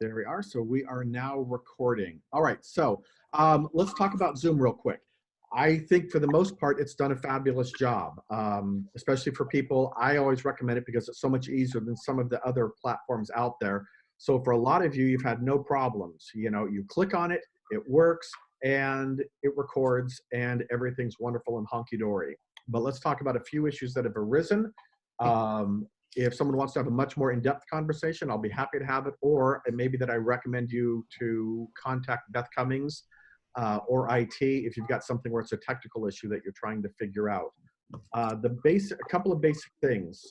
There we are. So we are now recording. All right. So let's talk about Zoom real quick. I think for the most part, it's done a fabulous job, especially for people. I always recommend it because it's so much easier than some of the other platforms out there. So for a lot of you, you've had no problems. You know, you click on it, it works, and it records, and everything's wonderful and honky-dory. But let's talk about a few issues that have arisen. If someone wants to have a much more in-depth conversation, I'll be happy to have it, or it may be that I recommend you to contact Beth Cummings or IT if you've got something where it's a technical issue that you're trying to figure out. A couple of basic things.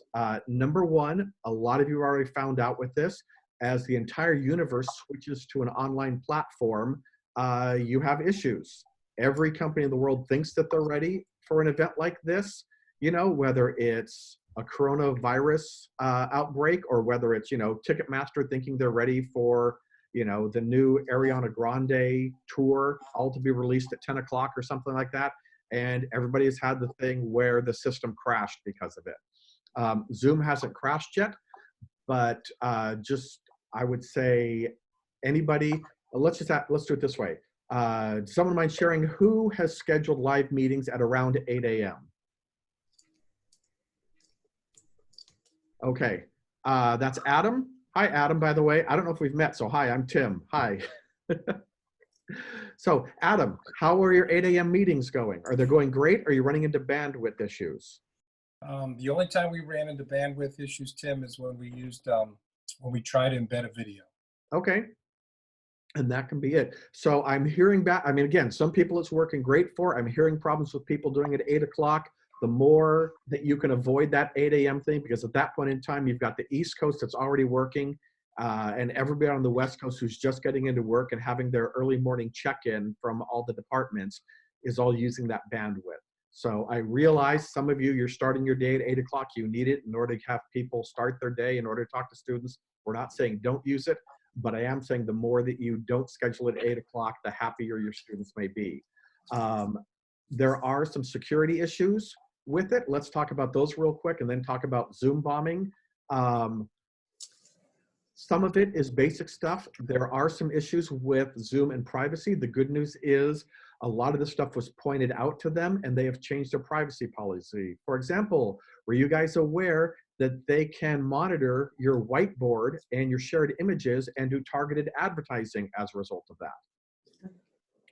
Number one, a lot of you already found out with this, as the entire universe switches to an online platform, you have issues. Every company in the world thinks that they're ready for an event like this, you know, whether it's a coronavirus outbreak or whether it's, you know, Ticketmaster thinking they're ready for, you know, the new Ariana Grande tour, all to be released at 10 o'clock or something like that. And everybody has had the thing where the system crashed because of it. Zoom hasn't crashed yet, but I would say anybody, let's do it this way. Someone mind sharing who has scheduled live meetings at around 8 a.m.? Okay, that's Adam. Hi, Adam, by the way. I don't know if we've met, so hi, I'm Tim. Hi. So, Adam, how are your 8 a.m. meetings going? Are they going great, or are you running into bandwidth issues? The only time we ran into bandwidth issues, Tim, is when we used, when we tried to embed a video. Okay. And that can be it. So I'm hearing back, I mean, again, some people it's working great for. I'm hearing problems with people doing it at 8 o'clock. The more that you can avoid that 8 a.m. thing, because at that point in time, you've got the East Coast that's already working, and everybody on the West Coast who's just getting into work and having their early morning check-in from all the departments is all using that bandwidth. So I realize some of you, you're starting your day at 8 o'clock. You need it in order to have people start their day, in order to talk to students. We're not saying don't use it, but I am saying the more that you don't schedule it at 8 o'clock, the happier your students may be. There are some security issues with it. Let's talk about those real quick and then talk about Zoom bombing. Some of it is basic stuff. There are some issues with Zoom and privacy. The good news is a lot of this stuff was pointed out to them and they have changed their privacy policy. For example, were you guys aware that they can monitor your whiteboard and your shared images and do targeted advertising as a result of that?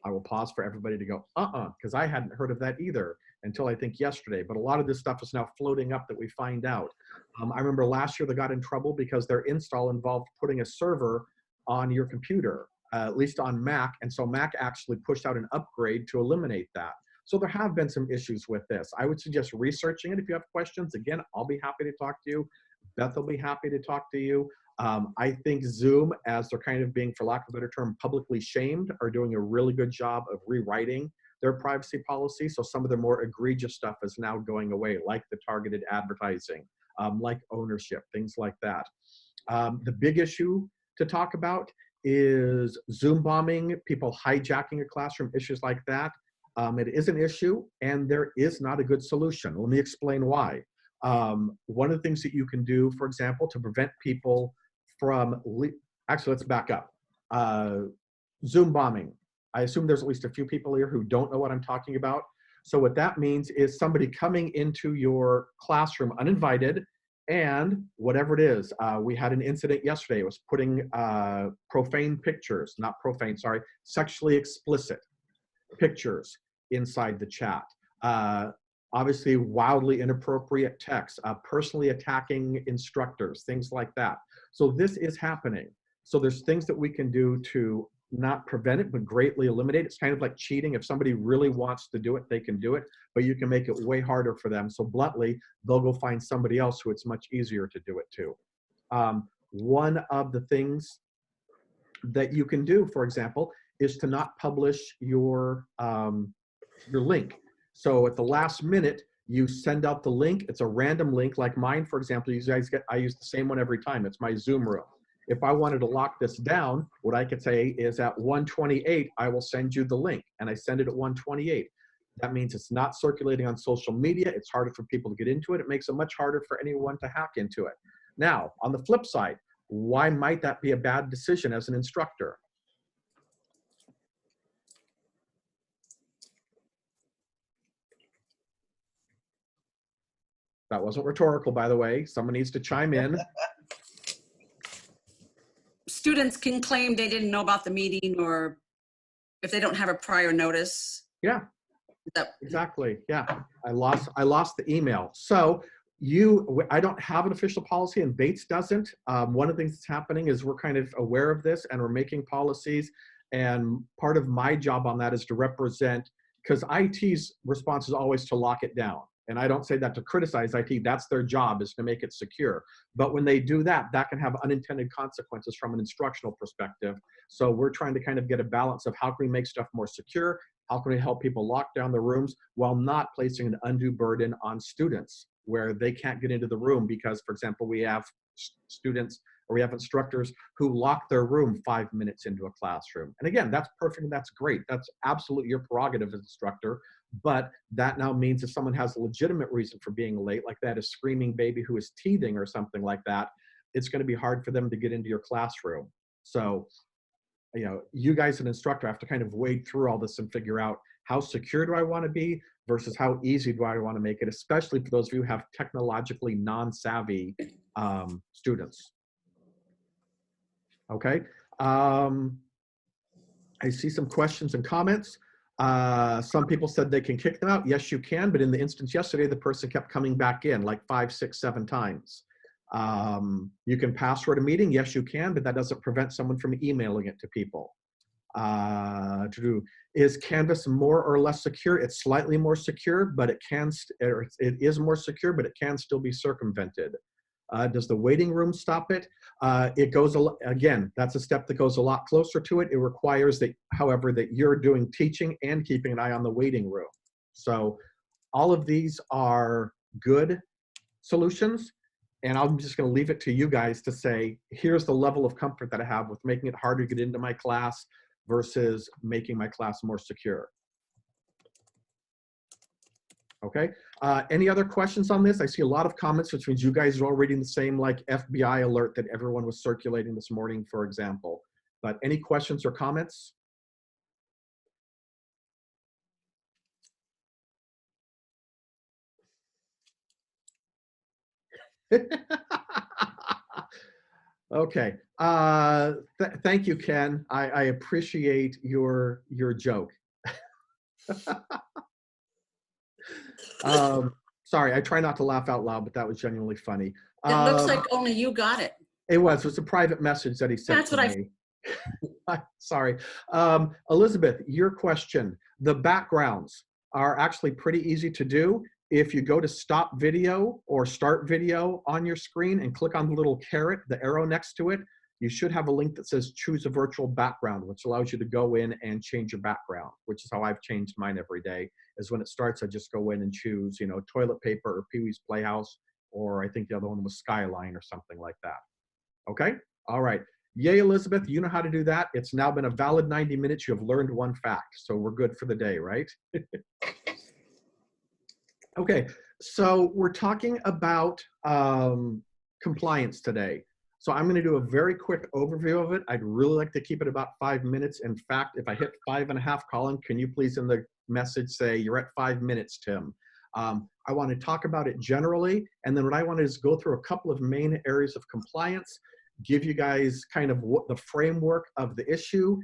I will pause for everybody to go, because I hadn't heard of that either until I think yesterday. But a lot of this stuff is now floating up that we find out. I remember last year they got in trouble because their install involved putting a server on your computer, at least on Mac. And so Mac actually pushed out an upgrade to eliminate that. So there have been some issues with this. I would suggest researching it. If you have questions, again, I'll be happy to talk to you. Beth will be happy to talk to you. I think Zoom, as they're kind of being, for lack of a better term, publicly shamed, are doing a really good job of rewriting their privacy policy. So some of the more egregious stuff is now going away, like the targeted advertising, like ownership, things like that. The big issue to talk about is Zoom bombing, people hijacking a classroom, issues like that. It is an issue, and there is not a good solution. Let me explain why. One of the things that you can do, for example, to prevent people from, actually, let's back up. Zoom bombing. I assume there's at least a few people here who don't know what I'm talking about. So what that means is somebody coming into your classroom uninvited, and whatever it is, we had an incident yesterday. It was putting profane pictures, not profane, sorry, sexually explicit pictures inside the chat. Obviously, wildly inappropriate text, personally attacking instructors, things like that. So this is happening. So there's things that we can do to not prevent it, but greatly eliminate it. It's kind of like cheating. If somebody really wants to do it, they can do it, but you can make it way harder for them. So bluntly, they'll go find somebody else who it's much easier to do it to. One of the things that you can do, for example, is to not publish your link. So at the last minute, you send out the link. It's a random link, like mine, for example. You guys I use the same one every time. It's my Zoom room. If I wanted to lock this down, what I could say is at 1:28, I will send you the link, and I send it at 1:28. That means it's not circulating on social media. It's harder for people to get into it. It makes it much harder for anyone to hack into it. Now, on the flip side, why might that be a bad decision as an instructor? That wasn't rhetorical, by the way. Someone needs to chime in. Students can claim they didn't know about the meeting, or if they don't have a prior notice. Yeah, That, exactly. Yeah, I lost the email. So I don't have an official policy, and Bates doesn't. One of the things that's happening is we're kind of aware of this, and we're making policies. And part of my job on that is to represent, because IT's response is always to lock it down. And I don't say that to criticize IT. That's their job, is to make it secure. But when they do that, that can have unintended consequences from an instructional perspective. So we're trying to kind of get a balance of how can we make stuff more secure? How can we help people lock down the rooms while not placing an undue burden on students where they can't get into the room because, for example, we have students or we have instructors who lock their room 5 minutes into a classroom. And again, that's perfect. That's great. That's absolutely your prerogative as instructor. But that now means if someone has a legitimate reason for being late, like that, a screaming baby who is teething or something like that, it's going to be hard for them to get into your classroom. So, you know, you guys as an instructor have to kind of wade through all this and figure out how secure do I want to be versus how easy do I want to make it, especially for those of you who have technologically non-savvy students. Okay. I see some questions and comments. Some people said they can kick them out. Yes, you can. But in the instance yesterday, the person kept coming back in like 5, 6, 7 times. You can password a meeting. Yes, you can, but that doesn't prevent someone from emailing it to people. Is Canvas more or less secure? It's slightly more secure, but it is more secure, but it can still be circumvented. Does the waiting room stop it? It goes, again, that's a step that goes a lot closer to it. It requires that, however, that you're doing teaching and keeping an eye on the waiting room. So all of these are good solutions. And I'm just going to leave it to you guys to say, here's the level of comfort that I have with making it harder to get into my class versus making my class more secure. Okay. Any other questions on this? I see a lot of comments, which means you guys are all reading the same like FBI alert that everyone was circulating this morning, for example. But any questions or comments? Okay. Thank you, Ken. I appreciate your joke. Sorry, I try not to laugh out loud, but that was genuinely funny. it looks like only you got it. It was a private message that he sent That's what to me. Sorry. Elizabeth, your question. The backgrounds are actually pretty easy to do. If you go to stop video or start video on your screen and click on the little caret, the arrow next to it, you should have a link that says choose a virtual background, which allows you to go in and change your background, which is how I've changed mine every day. Is when it starts, I just go in and choose, you know, toilet paper or Pee-wee's Playhouse, or I think the other one was Skyline or something like that. Okay? All right. Yay, Elizabeth, you know how to do that. It's now been a valid 90 minutes. You have learned one fact, so we're good for the day, right? Okay, so we're talking about compliance today. So I'm going to do a very quick overview of it. I'd really like to keep it about 5 minutes. In fact, if I hit 5.5, Colin, can you please in the message say you're at 5 minutes, Tim? I want to talk about it generally, and then what I want to do is go through a couple of main areas of compliance, give you guys kind of what the framework of the issue,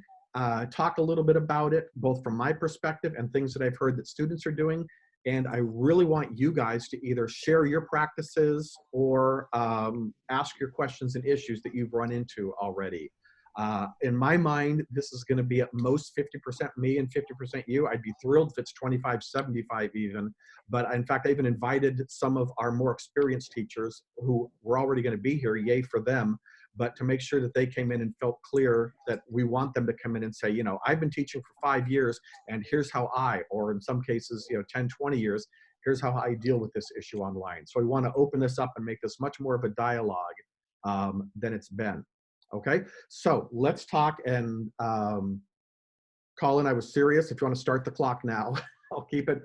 talk a little bit about it, both from my perspective and things that I've heard that students are doing. And I really want you guys to either share your practices or ask your questions and issues that you've run into already. In my mind, this is going to be at most 50% me and 50% you. I'd be thrilled if it's 25-75 even. But in fact, I even invited some of our more experienced teachers who were already going to be here, yay for them, but to make sure that they came in and felt clear that we want them to come in and say, you know, I've been teaching for 5 years and here's how or in some cases, you know, 10, 20 years, here's how I deal with this issue online. So we want to open this up and make this much more of a dialogue than it's been. Okay, so let's talk. And Colin, I was serious. If you want to start the clock now, I'll keep it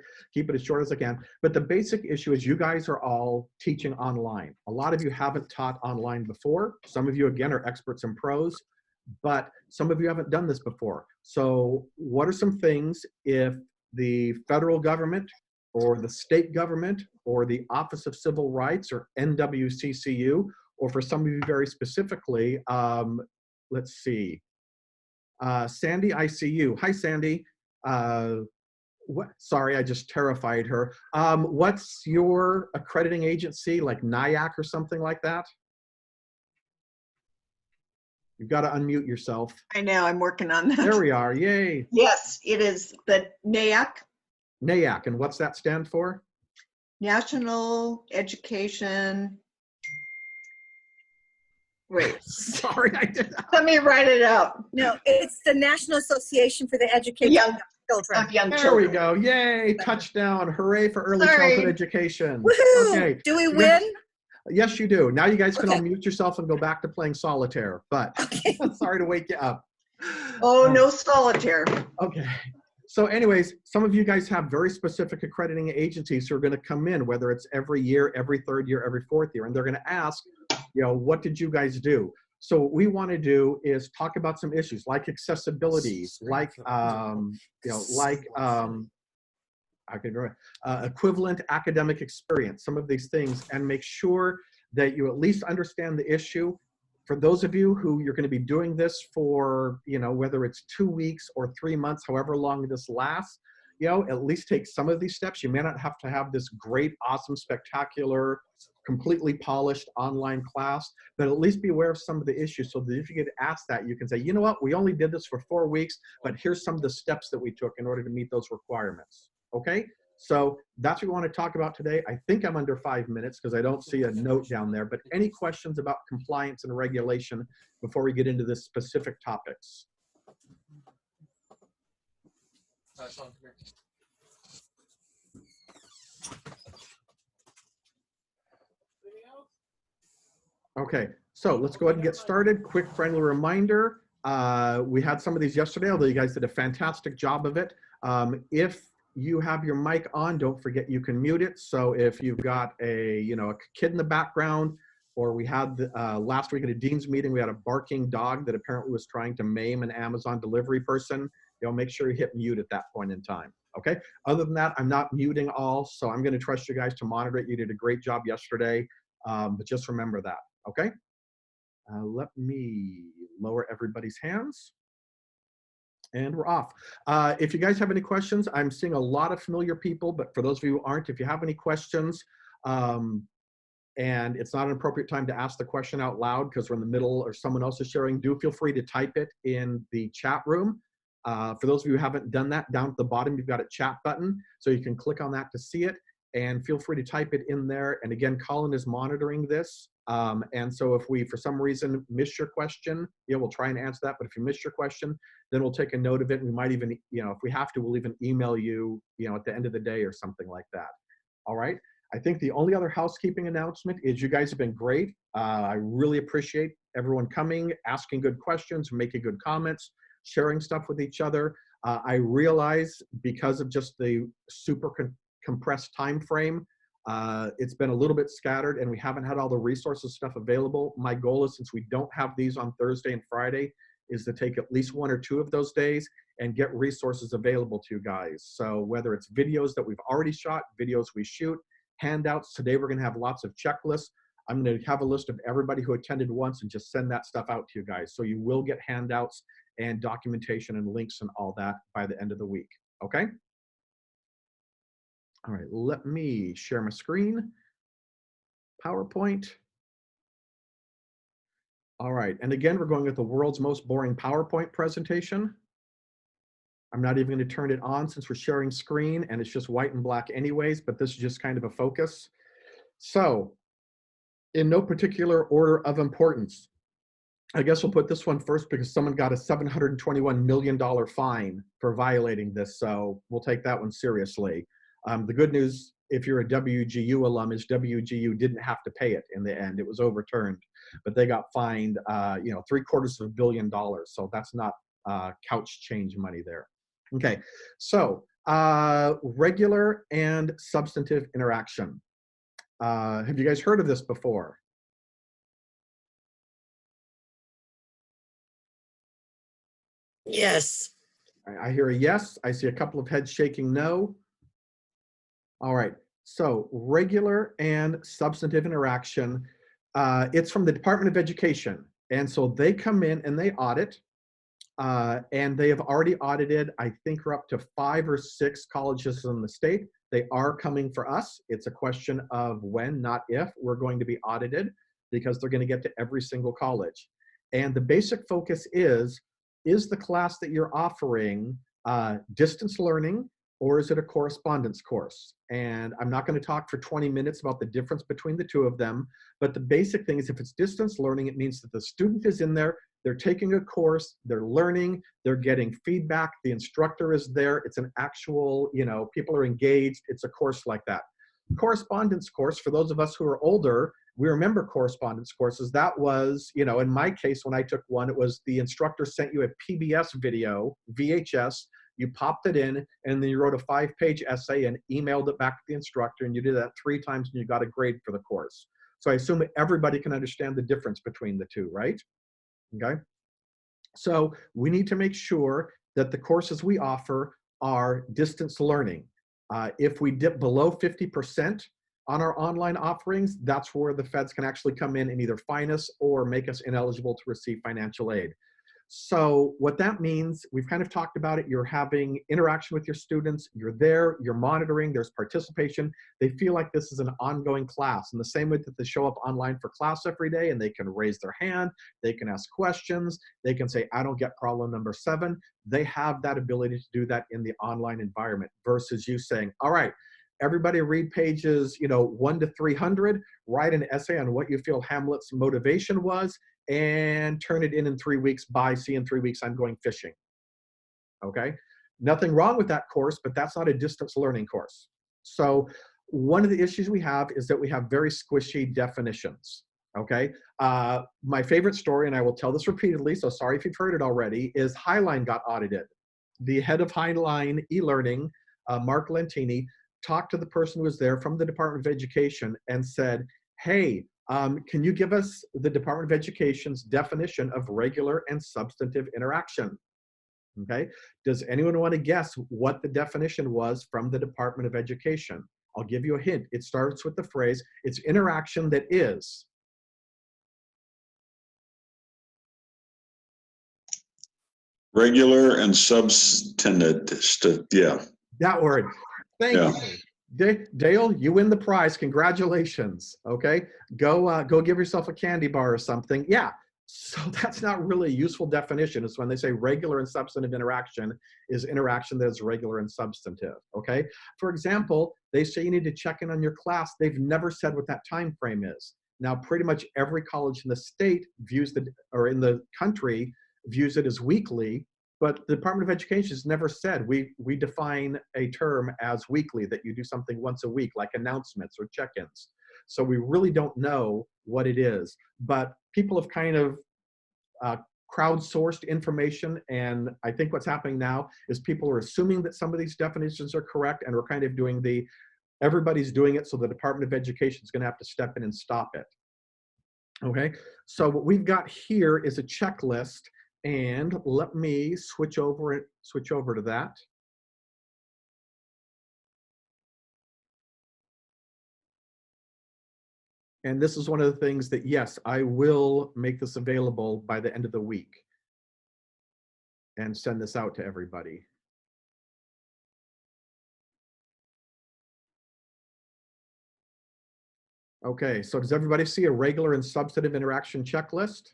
as short as I can. But the basic issue is you guys are all teaching online. A lot of you haven't taught online before. Some of you, again, are experts and pros, but some of you haven't done this before. So what are some things if the federal government or the state government or the Office of Civil Rights or NWCCU, or for some of you very specifically, let's see, Sandy, I see you. Hi, Sandy. Sorry, I just terrified her. What's your accrediting agency, like NIAC or something like that? You've got to unmute yourself. I know, I'm working on that. There we are, yay. Yes, it is the NAAC. NAAC, and what's that stand for? National Education. Wait, Sorry, I did. let me write it up. No, it's the National Association for the Education Young- of Children. Of young There children. we go, yay, touchdown, hooray for early Sorry. childhood education. Woohoo! Okay. Do we win? Yes, you do. Now you guys can Okay. all mute yourself and go back to playing solitaire, but Okay. sorry to wake you up. Oh, no solitaire. Okay. So anyways, some of you guys have very specific accrediting agencies who are going to come in, whether it's every year, every third year, every fourth year, and they're going to ask, what did you guys do? So what we want to do is talk about some issues like accessibility, like, equivalent academic experience, some of these things, and make sure that you at least understand the issue. For those of you who you're going to be doing this for, whether it's 2 weeks or 3 months, however long this lasts, at least take some of these steps. You may not have to have this great, awesome, spectacular, completely polished online class, but at least be aware of some of the issues so that if you get asked that, you can say, you know what, we only did this for 4 weeks, but here's some of the steps that we took in order to meet those requirements. Okay? So that's what we want to talk about today. I think I'm under 5 minutes because I don't see a note down there, but any questions about compliance and regulation before we get into the specific topics? Okay, so let's go ahead and get started. Quick friendly reminder. We had some of these yesterday, although you guys did a fantastic job of it. If you have your mic on, don't forget you can mute it. So if you've got a kid in the background, or we had last week at a dean's meeting, we had a barking dog that apparently was trying to maim an Amazon delivery person, make sure you hit mute at that point in time. Okay. Other than that, I'm not muting all, so I'm going to trust you guys to monitor it. You did a great job yesterday, but just remember that. Okay. Let me lower everybody's hands. And we're off. If you guys have any questions, I'm seeing a lot of familiar people, but for those of you who aren't, if you have any questions, and it's not an appropriate time to ask the question out loud because we're in the middle or someone else is sharing, do feel free to type it in the chat room. For those of you who haven't done that, down at the bottom, you've got a chat button, so you can click on that to see it, and feel free to type it in there. And again, Colin is monitoring this. And so if we, for some reason, miss your question, we'll try and answer that. But if you miss your question, then we'll take a note of it. And we might even, if we have to, we'll even email you, at the end of the day or something like that. All right. I think the only other housekeeping announcement is you guys have been great. I really appreciate everyone coming, asking good questions, making good comments, sharing stuff with each other. I realize because of just the super compressed time frame, it's been a little bit scattered and we haven't had all the resources stuff available. My goal is, since we don't have these on Thursday and Friday, is to take at least 1 or 2 of those days and get resources available to you guys. So whether it's videos that we've already shot, videos we shoot, handouts. Today we're going to have lots of checklists. I'm going to have a list of everybody who attended once and just send that stuff out to you guys. So you will get handouts and documentation and links and all that by the end of the week. Okay? All right, let me share my screen. PowerPoint. All right, and again, we're going with the world's most boring PowerPoint presentation. I'm not even going to turn it on since we're sharing screen and it's just white and black anyways, but this is just kind of a focus. So, in no particular order of importance, I guess we'll put this one first because someone got a $721 million fine for violating this, so we'll take that one seriously. The good news, if you're a WGU alum, is WGU didn't have to pay it in the end. It was overturned, but they got fined, $750 million. So that's not couch change money there. Okay, so Regular and substantive interaction. Have you guys heard of this before? Yes. I hear a yes. I see a couple of heads shaking no. All right. So regular and substantive interaction. It's from the Department of Education. And so they come in and they audit. And they have already audited, I think we're up to 5 or 6 colleges in the state. They are coming for us. It's a question of when, not if, we're going to be audited, because they're going to get to every single college. And the basic focus is the class that you're offering distance learning, or is it a correspondence course? And I'm not going to talk for 20 minutes about the difference between the two of them, but the basic thing is if it's distance learning, it means that the student is in there, they're taking a course, they're learning, they're getting feedback, the instructor is there, it's an actual, people are engaged, it's a course like that. Correspondence course, for those of us who are older, we remember correspondence courses. That was, in my case, when I took one, it was the instructor sent you a PBS video, VHS, you popped it in, and then you wrote a 5-page essay and emailed it back to the instructor, and you did that 3 times and you got a grade for the course. So I assume everybody can understand the difference between the two, right? Okay. So we need to make sure that the courses we offer are distance learning. If we dip below 50% on our online offerings, that's where the feds can actually come in and either fine us or make us ineligible to receive financial aid. So what that means, we've kind of talked about it, you're having interaction with your students, you're there, you're monitoring, there's participation. They feel like this is an ongoing class, in the same way that they show up online for class every day and they can raise their hand, they can ask questions, they can say, I don't get problem number 7. They have that ability to do that in the online environment versus you saying, all right, everybody read pages 1 to 300, write an essay on what you feel Hamlet's motivation was, and turn it in 3 weeks. Bye, see you in 3 weeks, I'm going fishing. Okay, nothing wrong with that course, but that's not a distance learning course. So one of the issues we have is that we have very squishy definitions. Okay, my favorite story, and I will tell this repeatedly, so sorry if you've heard it already, is Highline got audited. The head of Highline e-learning, Mark Lentini, talked to the person who was there from the Department of Education and said, hey, can you give us the Department of Education's definition of regular and substantive interaction? Okay, does anyone want to guess what the definition was from the Department of Education? I'll give you a hint. It starts with the phrase, it's interaction that is. Regular and substantive, yeah. That word. Thank you. Dale, you win the prize. Congratulations. Okay, go give yourself a candy bar or something. Yeah. So that's not really a useful definition. It's when they say regular and substantive interaction is interaction that is regular and substantive. Okay. For example, they say you need to check in on your class. They've never said what that time frame is. Now, pretty much every college in the state or in the country views it as weekly. But the Department of Education has never said we define a term as weekly, that you do something once a week, like announcements or check-ins. So we really don't know what it is. But people have kind of crowdsourced information, and I think what's happening now is people are assuming that some of these definitions are correct, and we're kind of doing everybody's doing it, so the Department of Education is going to have to step in and stop it. Okay, so what we've got here is a checklist. And let me switch over to that. And this is one of the things that, yes, I will make this available by the end of the week and send this out to everybody. Okay, so does everybody see a regular and substantive interaction checklist?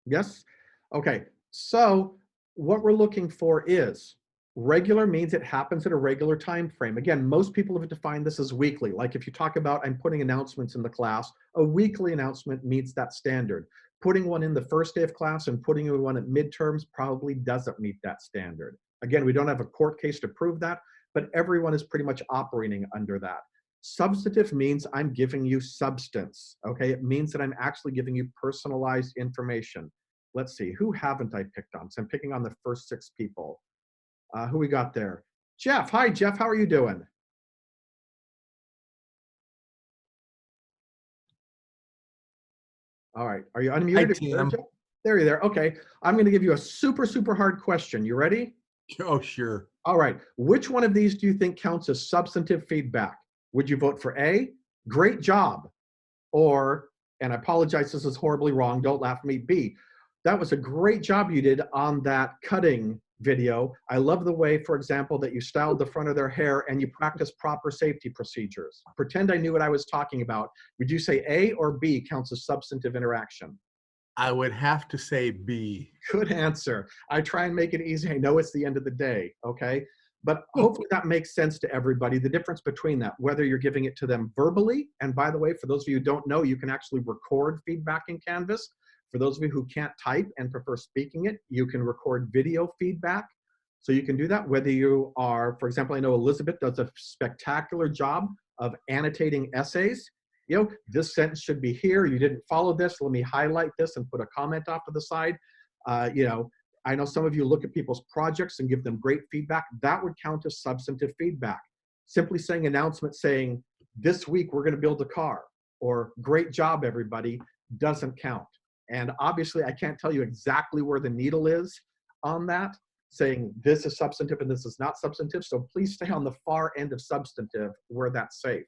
Yes? Okay, so what we're looking for is regular means it happens at a regular time frame. Again, most people have defined this as weekly. Like if you talk about I'm putting announcements in the class, a weekly announcement meets that standard. Putting one in the first day of class and putting one at midterms probably doesn't meet that standard. Again, we don't have a court case to prove that, but everyone is pretty much operating under that. Substantive means I'm giving you substance, okay? It means that I'm actually giving you personalized information. Let's see, who haven't I picked on? So I'm picking on the first 6 people. Who we got there? Jeff. Hi, Jeff. How are you doing? All right. Are you unmuted? Hi, Tim. There you're there. Okay. I'm going to give you a super, super hard question. You ready? Oh, sure. All right. Which one of these do you think counts as substantive feedback? Would you vote for A, great job? Or, and I apologize, this is horribly wrong, don't laugh at me, B, that was a great job you did on that cutting video. I love the way, for example, that you styled the front of their hair and you practiced proper safety procedures. Pretend I knew what I was talking about. Would you say A or B counts as substantive interaction? I would have to say B. Good answer. I try and make it easy. I know it's the end of the day, okay? But hopefully that makes sense to everybody, the difference between that, whether you're giving it to them verbally, and by the way, for those of you who don't know, you can actually record feedback in Canvas. For those of you who can't type and prefer speaking it, you can record video feedback. So you can do that whether you are, for example, I know Elizabeth does a spectacular job of annotating essays. You know, this sentence should be here. You didn't follow this. Let me highlight this and put a comment off to the side. You know, I know some of you look at people's projects and give them great feedback. That would count as substantive feedback. Simply saying announcement saying, this week we're going to build a car, or great job, everybody, doesn't count. And obviously, I can't tell you exactly where the needle is on that, saying this is substantive and this is not substantive. So please stay on the far end of substantive where that's safe.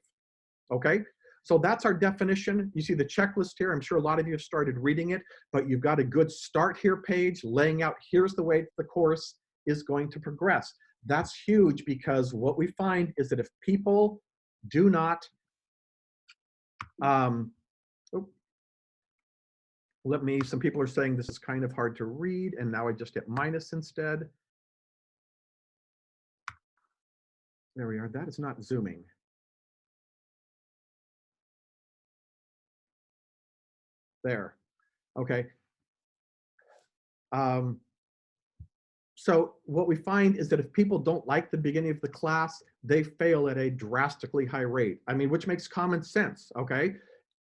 Okay? So that's our definition. You see the checklist here. I'm sure a lot of you have started reading it, but you've got a good start here page laying out, here's the way the course is going to progress. That's huge because what we find is that if people do not, some people are saying this is kind of hard to read, and now I just hit minus instead. There we are. That is not zooming. There. Okay. So what we find is that if people don't like the beginning of the class, they fail at a drastically high rate. I mean, which makes common sense, okay?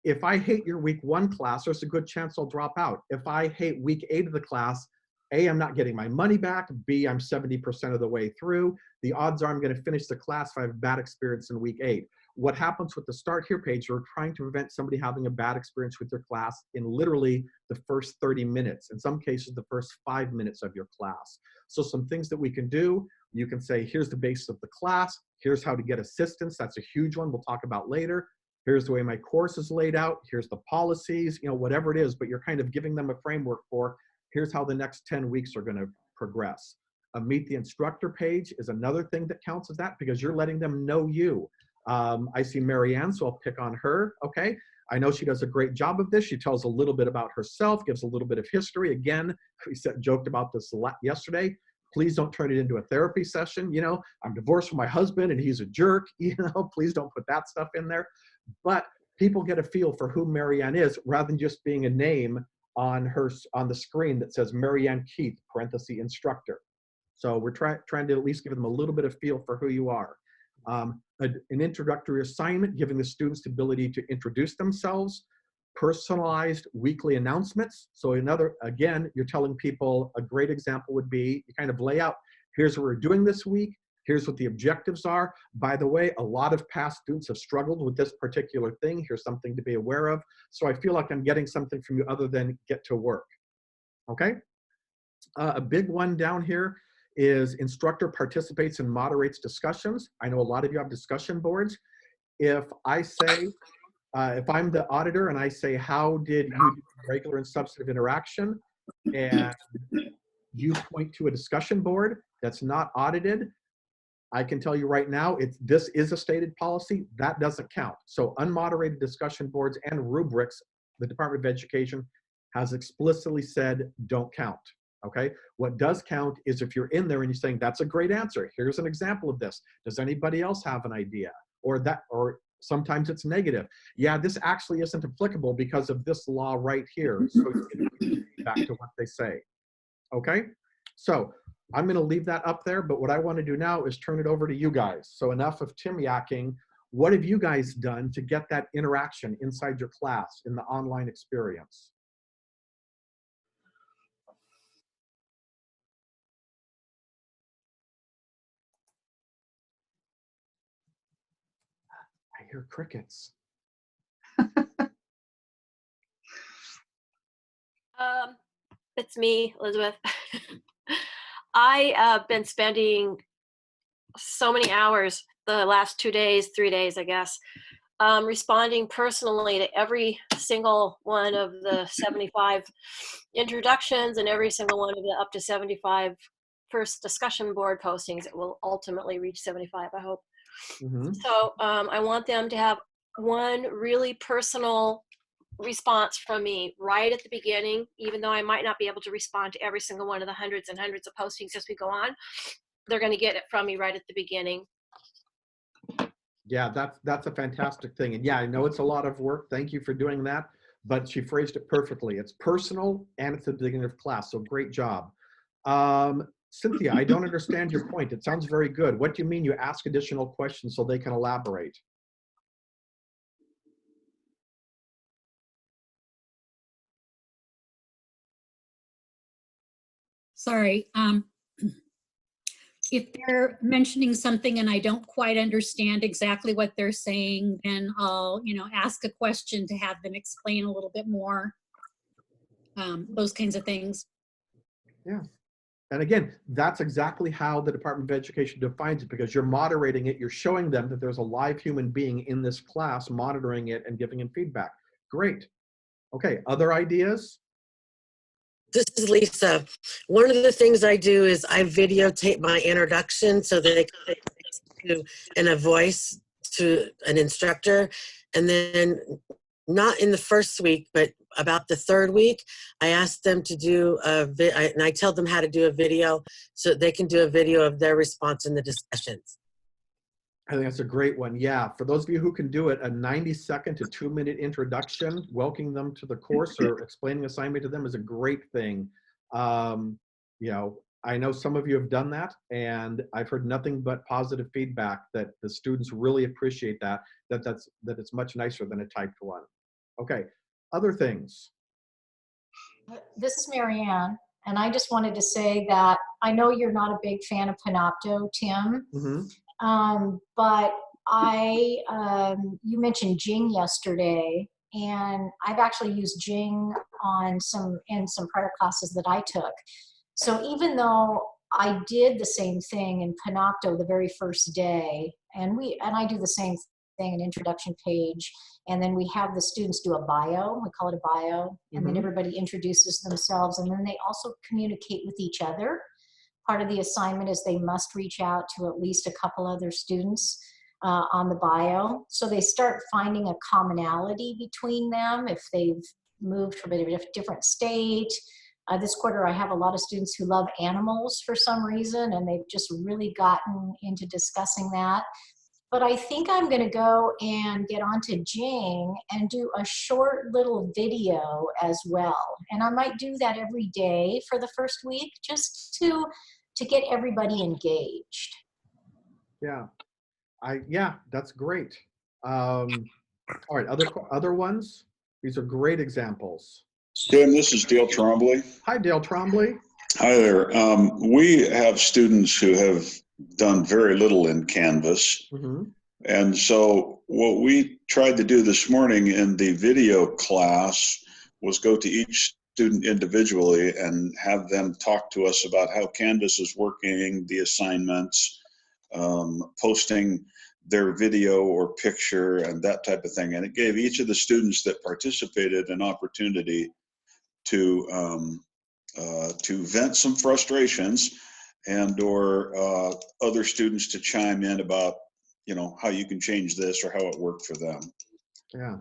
If I hate your week 1 class, there's a good chance I'll drop out. If I hate week 8 of the class, A, I'm not getting my money back. B, I'm 70% of the way through. The odds are I'm going to finish the class if I have a bad experience in week 8. What happens with the Start Here page, we're trying to prevent somebody having a bad experience with their class in literally the first 30 minutes, in some cases, the first 5 minutes of your class. So some things that we can do, you can say, here's the basis of the class. Here's how to get assistance. That's a huge one we'll talk about later. Here's the way my course is laid out. Here's the policies, you know, whatever it is, but you're kind of giving them a framework for, here's how the next 10 weeks are going to progress. A Meet the Instructor page is another thing that counts as that because you're letting them know you. I see Marianne, so I'll pick on her, okay? I know she does a great job of this. She tells a little bit about herself, gives a little bit of history. Again, we joked about this yesterday. Please don't turn it into a therapy session. You know, I'm divorced from my husband and he's a jerk. You know, please don't put that stuff in there. But people get a feel for who Marianne is rather than just being a name on the screen that says Marianne Keith, parenthesis, instructor. So we're trying to at least give them a little bit of feel for who you are. An introductory assignment, giving the students the ability to introduce themselves, personalized weekly announcements. So again, you're telling people, a great example would be, you kind of lay out, here's what we're doing this week, here's what the objectives are. By the way, a lot of past students have struggled with this particular thing. Here's something to be aware of. So I feel like I'm getting something from you other than get to work, okay? A big one down here is instructor participates and moderates discussions. I know a lot of you have discussion boards. If I say, if I'm the auditor and I say, how did you do regular and substantive interaction? And you point to a discussion board that's not audited, I can tell you right now, this is a stated policy, that doesn't count. So unmoderated discussion boards and rubrics, the Department of Education has explicitly said don't count. Okay, what does count is if you're in there and you're saying, that's a great answer. Here's an example of this. Does anybody else have an idea? Or sometimes it's negative. Yeah, this actually isn't applicable because of this law right here. So back to what they say. Okay, so I'm going to leave that up there, but what I want to do now is turn it over to you guys. So enough of Tim yakking. What have you guys done to get that interaction inside your class in the online experience? hear crickets. It's me, Elizabeth. I have been spending so many hours the last 2 days, 3 days, I guess, responding personally to every single one of the 75 introductions and every single one of the up to 75 first discussion board postings. It will ultimately reach 75, I hope. Mhm. So I want them to have one really personal response from me right at the beginning, even though I might not be able to respond to every single one of the hundreds and hundreds of postings as we go on. They're going to get it from me right at the beginning. Yeah, that's a fantastic thing. And yeah, I know it's a lot of work. Thank you for doing that. But she phrased it perfectly. It's personal and it's the beginning of class. So great job. Cynthia, I don't understand your point. It sounds very good. What do you mean you ask additional questions so they can elaborate? Sorry. If they're mentioning something and I don't quite understand exactly what they're saying, then I'll, ask a question to have them explain a little bit more. Those kinds of things. Yeah. And again, that's exactly how the Department of Education defines it, because you're moderating it. You're showing them that there's a live human being in this class monitoring it and giving them feedback. Great. Okay, other ideas? This is Lisa. One of the things I do is I videotape my introduction so that they can to in a voice to an instructor. And then not in the first week, but about the third week, I ask them to do and I tell them how to do a video so they can do a video of their response in the discussions. I think that's a great one. Yeah, for those of you who can do it, a 90-second to 2-minute introduction, welcoming them to the course or explaining assignment to them is a great thing. I know some of you have done that, and I've heard nothing but positive feedback that the students really appreciate that it's much nicer than a typed one. Okay, other things. This is Marianne, and I just wanted to say that I know you're not a big fan of Panopto, Tim. But you mentioned Jing yesterday, and I've actually used Jing in some prior classes that I took. So even though I did the same thing in Panopto the very first day, and I do the same thing, an introduction page, and then we have the students do a bio, we call it a bio, and then everybody introduces themselves, and then they also communicate with each other. Part of the assignment is they must reach out to at least a couple other students on the bio. So they start finding a commonality between them if they've moved from a different state. This quarter, I have a lot of students who love animals for some reason, and they've just really gotten into discussing that. But I think I'm going to go and get onto Jing and do a short little video as well. And I might do that every day for the first week just to get everybody engaged. Yeah, that's great. All right, other ones? These are great examples. Tim, this is Dale Trombley. Hi, Dale Trombley. Hi there. We have students who have done very little in Canvas. And so what we tried to do this morning in the video class was go to each student individually and have them talk to us about how Canvas is working, the assignments, posting their video or picture and that type of thing. And it gave each of the students that participated an opportunity to vent some frustrations and or other students to chime in about, how you can change this or how it worked for them. Yeah.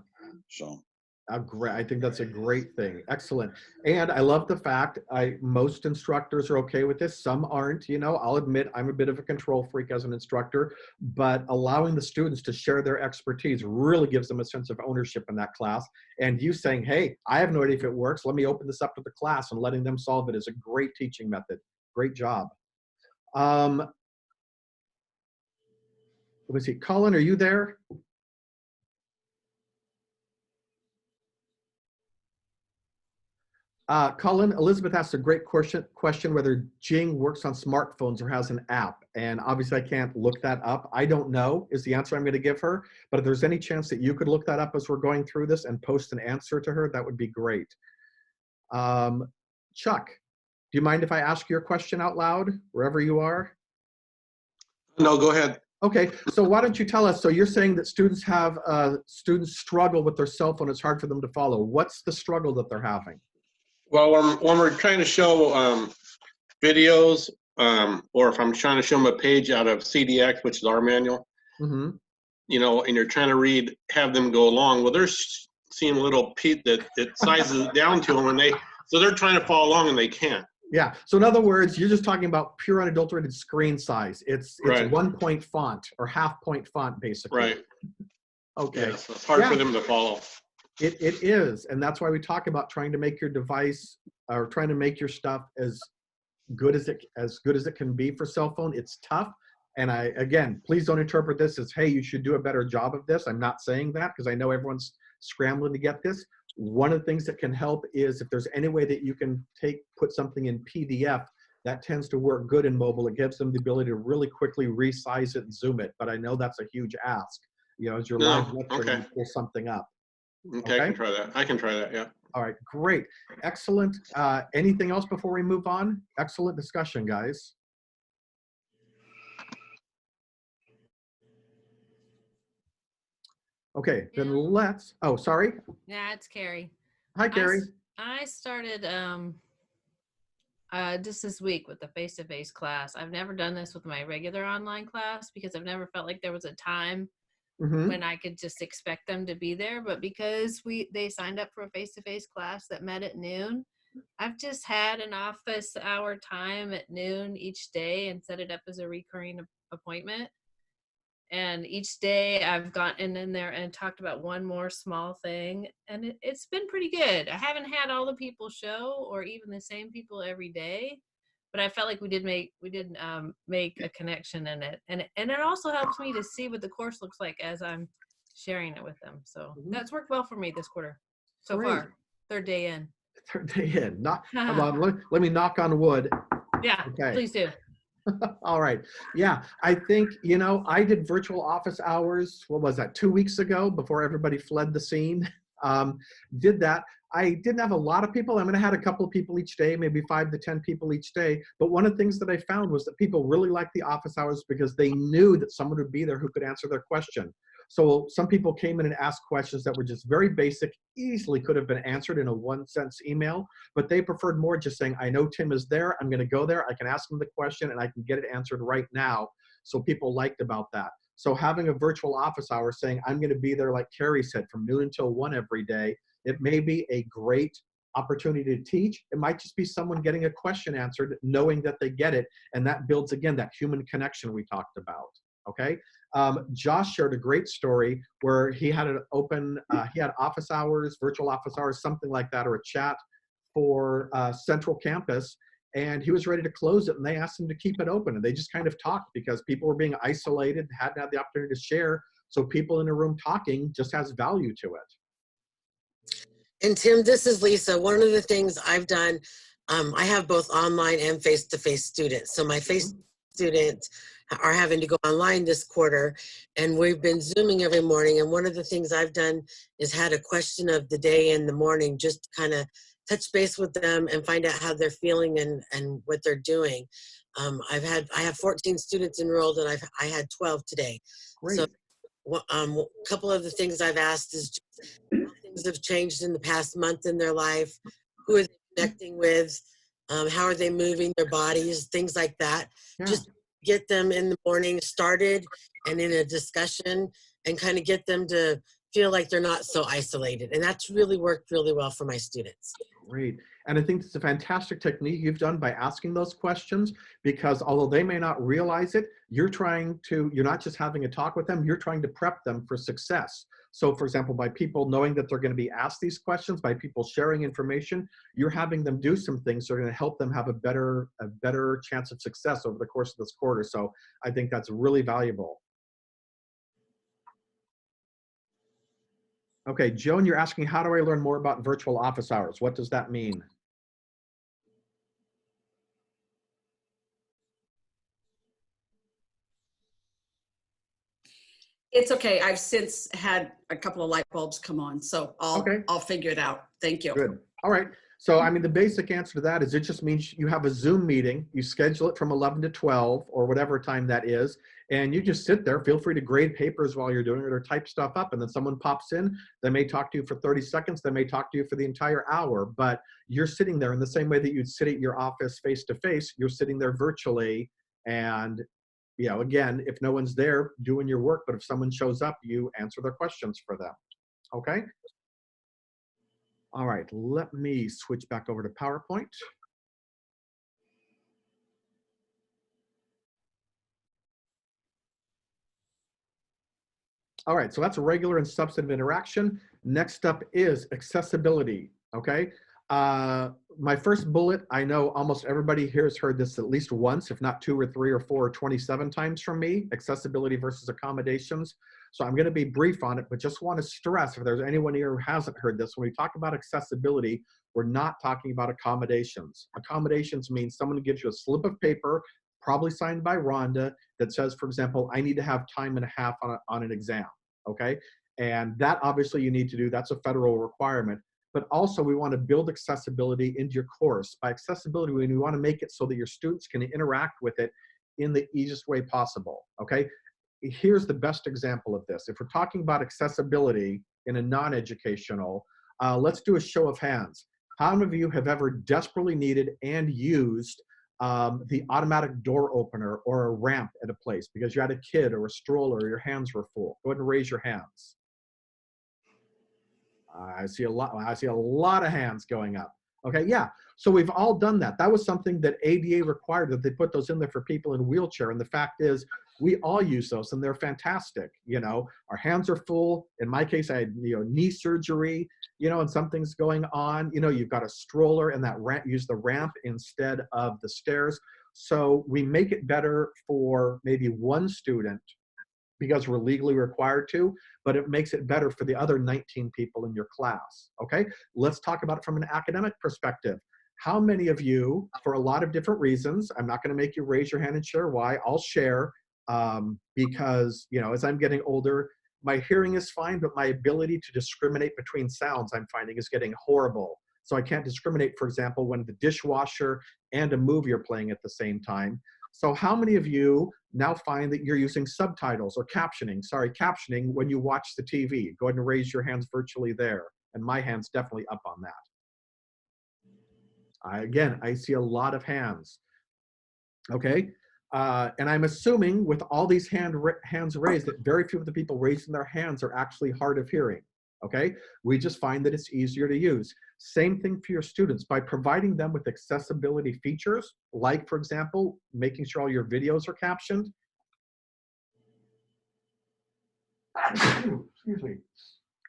So. I think that's a great thing. Excellent. And I love the fact most instructors are okay with this. Some aren't. I'll admit I'm a bit of a control freak as an instructor, but allowing the students to share their expertise really gives them a sense of ownership in that class. And you saying, hey, I have no idea if it works. Let me open this up to the class and letting them solve it is a great teaching method. Great job. Let me see. Colin, are you there? Colin, Elizabeth asked a great question whether Jing works on smartphones or has an app. And obviously I can't look that up. I don't know is the answer I'm going to give her. But if there's any chance that you could look that up as we're going through this and post an answer to her, that would be great. Chuck, do you mind if I ask your question out loud, wherever you are? No, go ahead. Okay, so why don't you tell us, so you're saying that students have, students struggle with their cell phone, it's hard for them to follow. What's the struggle that they're having? Well, when we're trying to show videos, or if I'm trying to show them a page out of CDX, which is our manual, Mm-hmm. you know, and you're trying to have them go along, well, they're seeing a little Pete that it sizes down to them, and so they're trying to follow along and they can't. Yeah, so in other words, you're just talking about pure unadulterated screen size. It's Right. 1-point font or half-point font, basically. Right. Okay. Yeah, so it's hard for them to follow. It is, and that's why we talk about trying to make your device or trying to make your stuff as good as it can be for cell phone. It's tough, and again, please don't interpret this as, hey, you should do a better job of this. I'm not saying that because I know everyone's scrambling to get this. One of the things that can help is if there's any way that you can put something in PDF, that tends to work good in mobile. It gives them the ability to really quickly resize it and zoom it. But I know that's a huge ask. You know, as you're live lecturing, you pull something up. Okay, I can try that. I can try that, yeah. All right, great. Excellent. Anything else before we move on? Excellent discussion, guys. Okay, then let's, oh, sorry. Yeah, it's Carrie. Hi, Carrie. I started just this week with the face-to-face class. I've never done this with my regular online class because I've never felt like there was a time when I could just expect them to be there. But because they signed up for a face-to-face class that met at noon, I've just had an office hour time at noon each day and set it up as a recurring appointment. And each day I've gotten in there and talked about one more small thing, and it's been pretty good. I haven't had all the people show or even the same people every day, but I felt like we did make a connection in it. And it also helps me to see what the course looks like as I'm sharing it with them. So that's worked well for me this quarter so far. Third day in. Third day in. Come on, let me knock on wood. Yeah, okay. Please do. All right. Yeah, I think, you know, I did virtual office hours, what was that, 2 weeks ago before everybody fled the scene. Did that. I didn't have a lot of people. I mean, I had a couple of people each day, maybe 5 to 10 people each day. But one of the things that I found was that people really liked the office hours because they knew that someone would be there who could answer their question. So some people came in and asked questions that were just very basic, easily could have been answered in a one-sentence email, but they preferred more just saying, I know Tim is there, I'm gonna go there, I can ask him the question and I can get it answered right now. So people liked about that. So having a virtual office hour saying, I'm gonna be there, like Carrie said, from noon until 1 every day, it may be a great opportunity to teach. It might just be someone getting a question answered, knowing that they get it, and that builds, again, that human connection we talked about, okay? Josh shared a great story where he had an open, he had office hours, virtual office hours, something like that, or a chat for Central Campus, and he was ready to close it, and they asked him to keep it open, and they just kind of talked because people were being isolated, hadn't had the opportunity to share, so people in a room talking just has value to it. And Tim, this is Lisa. One of the things I've done, I have both online and face-to-face students. So my face students are having to go online this quarter, and we've been Zooming every morning. And one of the things I've done is had a question of the day in the morning, just to kind of touch base with them and find out how they're feeling and what they're doing. I have 14 students enrolled, and I had 12 today. Great. So a couple of the things I've asked is just how things have changed in the past month in their life, who are they connecting with, how are they moving their bodies, things like that. Yeah. Just get them in the morning started and in a discussion and kind of get them to feel like they're not so isolated. And that's really worked really well for my students. Great. And I think it's a fantastic technique you've done by asking those questions, because although they may not realize it, you're not just having a talk with them, you're trying to prep them for success. So for example, by people knowing that they're going to be asked these questions, by people sharing information, you're having them do some things that are going to help them have a better chance of success over the course of this quarter. So I think that's really valuable. Okay, Joan, you're asking, how do I learn more about virtual office hours? What does that mean? It's okay. I've since had a couple of light bulbs come on, so I'll figure it out. Thank you. Good. All right. So, I mean, the basic answer to that is it just means you have a Zoom meeting, you schedule it from 11 to 12 or whatever time that is, and you just sit there. Feel free to grade papers while you're doing it or type stuff up, and then someone pops in. They may talk to you for 30 seconds. They may talk to you for the entire hour, but you're sitting there in the same way that you'd sit at your office face to face. You're sitting there virtually, and you know, again, if no one's there doing your work, but if someone shows up, you answer their questions for them. Okay? All right, let me switch back over to PowerPoint. All right, so that's regular and substantive interaction. Next up is accessibility, okay? My first bullet, I know almost everybody here has heard this at least once, if not 2 or 3 or 4 or 27 times from me, accessibility versus accommodations. So I'm gonna be brief on it, but just wanna stress, if there's anyone here who hasn't heard this, when we talk about accessibility, we're not talking about accommodations. Accommodations means someone gives you a slip of paper, probably signed by Rhonda, that says, for example, I need to have time and a half on an exam, okay? And that obviously you need to do, that's a federal requirement. But also we want to build accessibility into your course. By accessibility, we want to make it so that your students can interact with it in the easiest way possible, okay? Here's the best example of this. If we're talking about accessibility in a non-educational, let's do a show of hands. How many of you have ever desperately needed and used the automatic door opener or a ramp at a place because you had a kid or a stroller or your hands were full? Go ahead and raise your hands. I see a lot of hands going up. Okay, yeah. So we've all done that. That was something that ADA required, that they put those in there for people in wheelchair. And the fact is, we all use those and they're fantastic. You know, our hands are full. In my case, I had, you know, knee surgery, you know, and something's going on. You know, you've got a stroller and that ramp, use the ramp instead of the stairs. So we make it better for maybe one student because we're legally required to, but it makes it better for the other 19 people in your class, okay? Let's talk about it from an academic perspective. How many of you, for a lot of different reasons, I'm not gonna make you raise your hand and share why, I'll share, because, you know, as I'm getting older, my hearing is fine, but my ability to discriminate between sounds, I'm finding, is getting horrible. So I can't discriminate, for example, when the dishwasher and a movie are playing at the same time. So how many of you now find that you're using subtitles or captioning, captioning when you watch the TV? Go ahead and raise your hands virtually there. And my hand's definitely up on that. Again, I see a lot of hands. Okay, and I'm assuming with all these hands raised that very few of the people raising their hands are actually hard of hearing. Okay, we just find that it's easier to use. Same thing for your students. By providing them with accessibility features, like for example, making sure all your videos are captioned. Excuse me.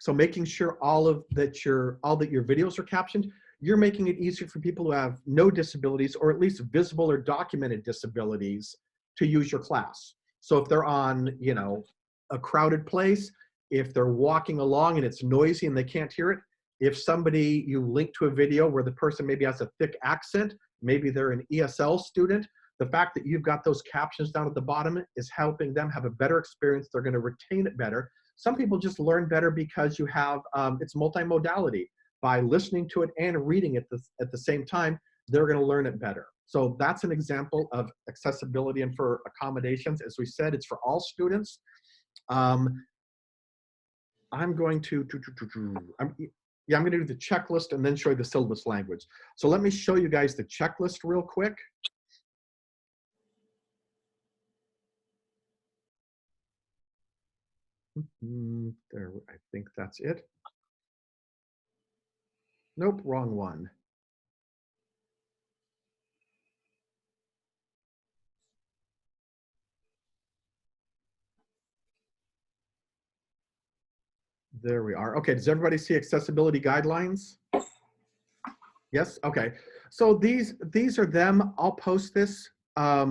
So making sure all that your videos are captioned, you're making it easier for people who have no disabilities or at least visible or documented disabilities to use your class. So if they're on, you know, a crowded place, if they're walking along and it's noisy and they can't hear it, if somebody, you link to a video where the person maybe has a thick accent, maybe they're an ESL student, the fact that you've got those captions down at the bottom is helping them have a better experience. They're gonna retain it better. Some people just learn better because you have, it's multimodality. By listening to it and reading it at the same time, they're gonna learn it better. So that's an example of accessibility. And for accommodations, as we said, it's for all students. I'm going to do the checklist and then show you the syllabus language. So let me show you guys the checklist real quick. There, I think that's it. Nope, wrong one. There we are. Okay, does everybody see accessibility guidelines? Yes, okay. So these are them. I'll post this. I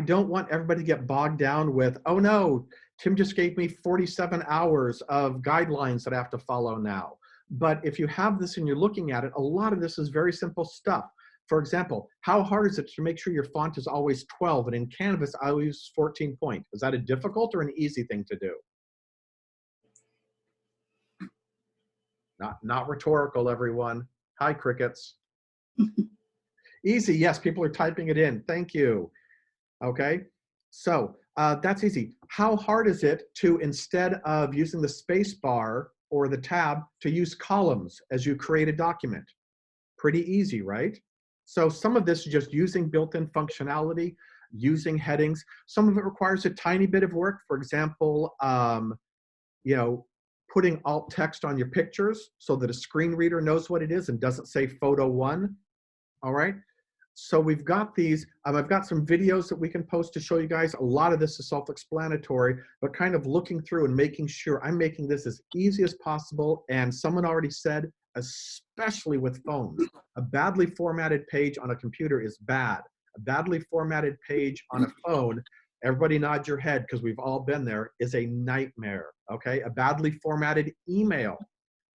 don't want everybody to get bogged down with, oh no, Tim just gave me 47 hours of guidelines that I have to follow now. But if you have this and you're looking at it, a lot of this is very simple stuff. For example, how hard is it to make sure your font is always 12 and in Canvas I use 14 point? Is that a difficult or an easy thing to do? Not rhetorical, everyone. Hi, crickets. Easy, yes, people are typing it in. Thank you. Okay, so that's easy. How hard is it to, instead of using the space bar or the tab, to use columns as you create a document? Pretty easy, right? So some of this is just using built-in functionality, using headings. Some of it requires a tiny bit of work. For example, you know, putting alt text on your pictures so that a screen reader knows what it is and doesn't say photo 1. All right. So we've got these, I've got some videos that we can post to show you guys. A lot of this is self-explanatory, but kind of looking through and making sure I'm making this as easy as possible. And someone already said, especially with phones, a badly formatted page on a computer is bad. A badly formatted page on a phone, everybody nod your head because we've all been there, is a nightmare, okay? A badly formatted email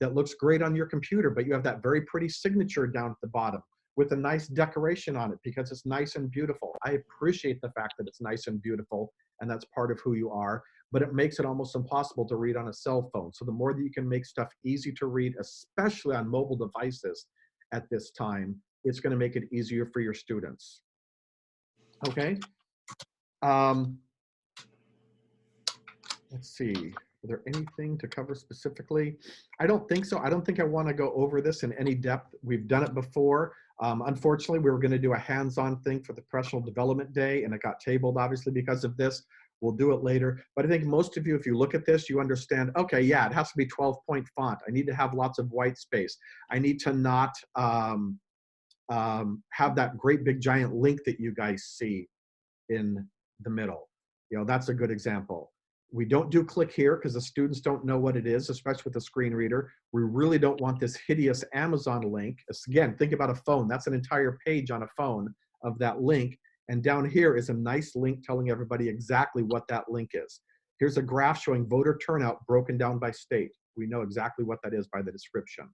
that looks great on your computer, but you have that very pretty signature down at the bottom with a nice decoration on it because it's nice and beautiful. I appreciate the fact that it's nice and beautiful and that's part of who you are, but it makes it almost impossible to read on a cell phone. So the more that you can make stuff easy to read, especially on mobile devices at this time, it's going to make it easier for your students. Okay. Let's see. Is there anything to cover specifically? I don't think so. I don't think I want to go over this in any depth. We've done it before. Unfortunately, we were going to do a hands-on thing for the Professional Development Day, and it got tabled, obviously, because of this. We'll do it later. But I think most of you, if you look at this, you understand, okay, yeah, it has to be 12-point font. I need to have lots of white space. I need to not have that great big giant link that you guys see in the middle. You know, that's a good example. We don't do click here because the students don't know what it is, especially with the screen reader. We really don't want this hideous Amazon link. Again, think about a phone. That's an entire page on a phone of that link. And down here is a nice link telling everybody exactly what that link is. Here's a graph showing voter turnout broken down by state. We know exactly what that is by the description.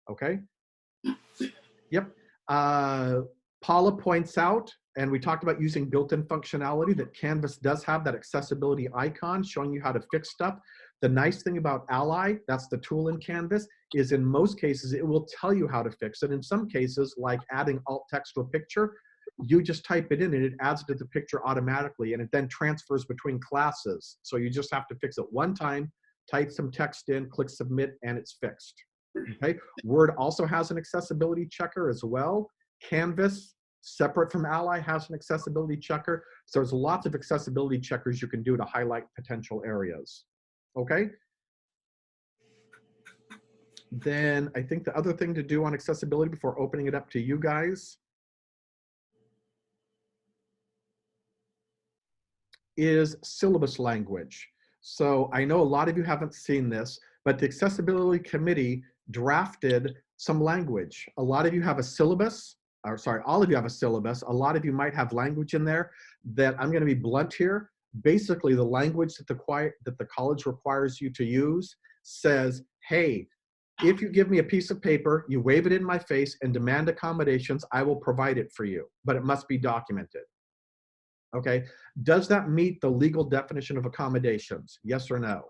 Okay? Yep. Paula points out, and we talked about using built-in functionality, that Canvas does have that accessibility icon showing you how to fix stuff. The nice thing about Ally, that's the tool in Canvas, is in most cases, it will tell you how to fix it. In some cases, like adding alt text to a picture, you just type it in and it adds it to the picture automatically, and it then transfers between classes. So you just have to fix it one time, type some text in, click submit, and it's fixed. Okay. Word also has an accessibility checker as well. Canvas, separate from Ally, has an accessibility checker. So there's lots of accessibility checkers you can do to highlight potential areas. Okay. Then I think the other thing to do on accessibility before opening it up to you guys is syllabus language. So I know a lot of you haven't seen this, but the Accessibility Committee drafted some language. A lot of you have a syllabus, or sorry, all of you have a syllabus. A lot of you might have language in there that, I'm going to be blunt here. Basically, the language that the college requires you to use says, hey, if you give me a piece of paper, you wave it in my face and demand accommodations, I will provide it for you, but it must be documented. Okay, does that meet the legal definition of accommodations? Yes or no?